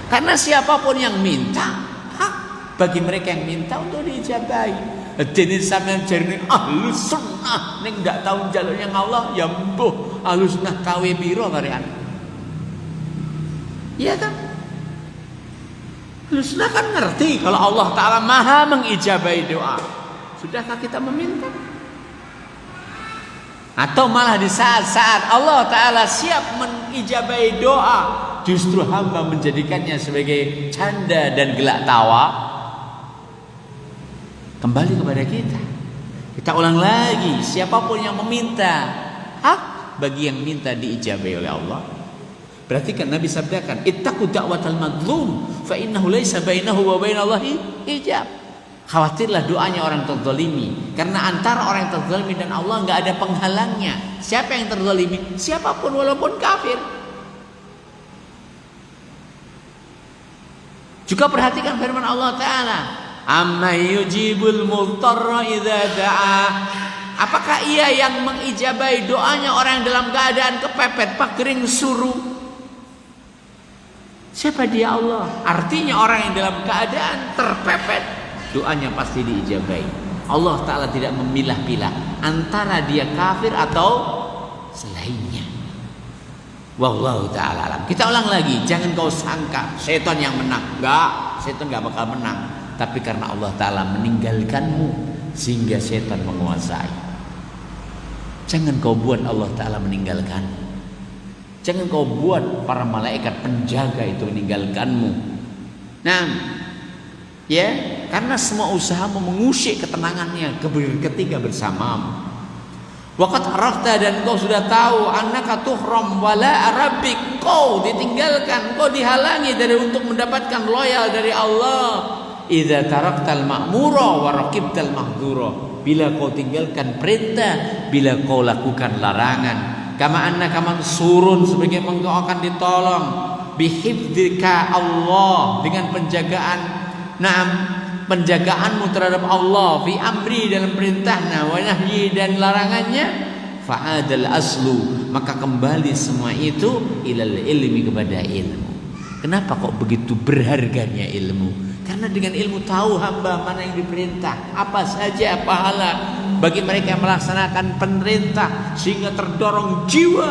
Karena siapapun yang minta, hak bagi mereka yang minta untuk diijabahi. Dene sampeyan jarine ahlus sunnah ning ndak tahu jalurnya Allah, ya mbuh ahlus sunnah kawe piro karean. Iya kan? Ahlus sunnah kan ngerti kalau Allah Ta'ala Maha mengijabahi doa. Sudahkah kita meminta? Atau malah di saat-saat Allah Ta'ala siap mengijabahi doa, justru hamba menjadikannya sebagai canda dan gelak tawa? Kembali kepada kita. Kita ulang lagi, siapapun yang meminta, hak bagi yang minta diijabahi oleh Allah. Berarti kan Nabi sabdakan, ittaqu da'watal madlum fa innahu laisa bainahu wa bainallahi hijab. Khawatirlah doanya orang terzalimi, karena antara orang yang terzalimi dan Allah enggak ada penghalangnya. Siapa yang terzalimi? Siapapun walaupun kafir. Juga perhatikan firman Allah Ta'ala, amma yujibul mudtarra idza da'a. Apakah ia yang mengijabahi doanya orang yang dalam keadaan kepepet, pakering, suruh? Siapa dia? Allah. Artinya orang yang dalam keadaan terpepet, doanya pasti diijabahi. Allah Ta'ala tidak memilah-pilah antara dia kafir atau selainnya. Wallahu ta'ala alam. Kita ulang lagi, jangan kau sangka setan yang menang. Enggak, setan enggak bakal menang. Tapi karena Allah Ta'ala meninggalkanmu sehingga setan menguasai. Jangan kau buat Allah Ta'ala meninggalkan. Jangan kau buat para malaikat penjaga itu meninggalkanmu. Nah, ya, karena semua usahamu mengusik ketenangannya ketika bersamamu. Waqad arafta, dan kau sudah tahu, annaka tuhram wala arabbik, kau ditinggalkan, kau dihalangi dari untuk mendapatkan loyal dari Allah. Idza taraktal ma'mura wa raqibtal mahdhura, bila kau tinggalkan perintah, bila kau lakukan larangan. Kama annaka mansurun, sebagai engkau akan ditolong, bihifdzika Allah, dengan penjagaan, na'am, penjagaanmu terhadap Allah, fi amri, dalam perintahnya, wa nahyi, dan larangannya, fa'adal aslu, maka kembali semua itu ilal ilmi, kepada ilmu. Kenapa kok begitu berharganya ilmu? Karena dengan ilmu tahu hamba mana yang diperintah, apa saja pahala bagi mereka yang melaksanakan perintah, sehingga terdorong jiwa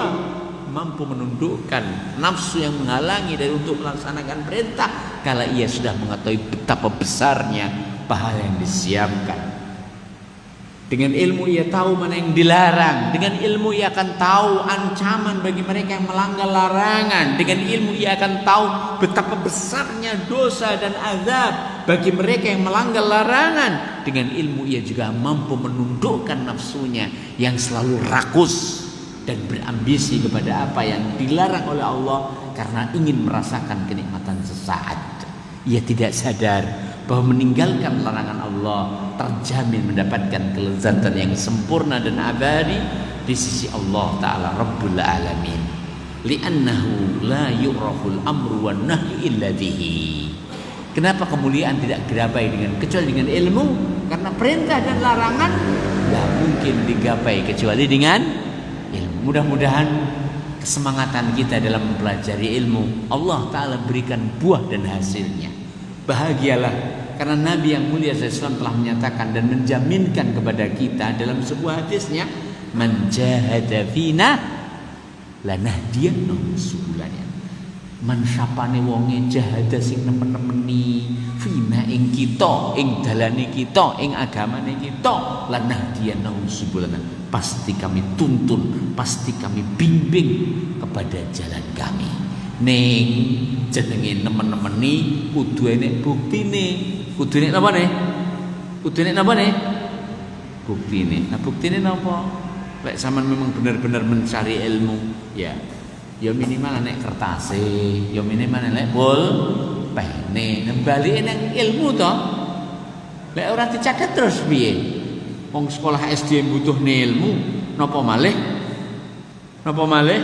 mampu menundukkan nafsu yang menghalangi dari untuk melaksanakan perintah, kala ia sudah mengetahui betapa besarnya pahala yang disiapkan. Dengan ilmu ia tahu mana yang dilarang. Dengan ilmu ia akan tahu ancaman bagi mereka yang melanggar larangan. Dengan ilmu ia akan tahu betapa besarnya dosa dan azab bagi mereka yang melanggar larangan. Dengan ilmu ia juga mampu menundukkan nafsunya yang selalu rakus dan berambisi kepada apa yang dilarang oleh Allah, karena ingin merasakan kenikmatan sesaat. Ia tidak sadar bahwa meninggalkan larangan Allah terjamin mendapatkan kelezatan yang sempurna dan abadi di sisi Allah Ta'ala Rabbul Alamin. Li'annahu la yu'raful amru wan nahyu illa bihi. Kenapa kemuliaan tidak digapai kecuali dengan ilmu? Karena perintah dan larangan tidak mungkin digapai kecuali dengan ilmu. Mudah-mudahan kesemangatan kita dalam mempelajari ilmu Allah Ta'ala berikan buah dan hasilnya. Bahagialah, karena Nabi yang mulia SAW telah menyatakan dan menjaminkan kepada kita dalam sebuah hadisnya, man jahada fina lanahdiyannahu subulana. Man sapane wonge jahada sing nemen-nemeni fina ing kita, ing dalane kita, ing agamane kita, lanahdiyannahu subulana. Pasti kami tuntun, pasti kami bimbing kepada jalan kami. Ning jenenge nemen-nemeni kudu enek buktine. Kudu enek napa ne? Kudu enek napa ne? Buktine. Nah, buktine napa? Lek sampean memang benar-benar mencari ilmu, ya minimal enek kertase, ya minimal enek pulpene. Nembalike nang ilmu to. Lek ora dicatet terus piye? Wong sekolah SD butuhne ilmu, napa malih? Napa malih?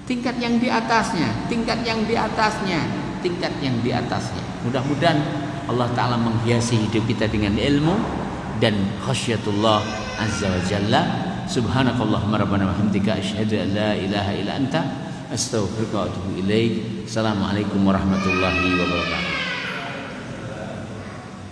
Tingkat yang di atasnya, tingkat yang di atasnya, tingkat yang di atasnya. Mudah-mudahan Allah Ta'ala menghiasi hidup kita dengan ilmu dan khasyatullah azza wa jalla. Subhanakallahumma rabbana wa hamdika asyhadu an la ilaha illa anta astaghfiruka wa atubu ilaik. Assalamualaikum warahmatullahi wabarakatuh.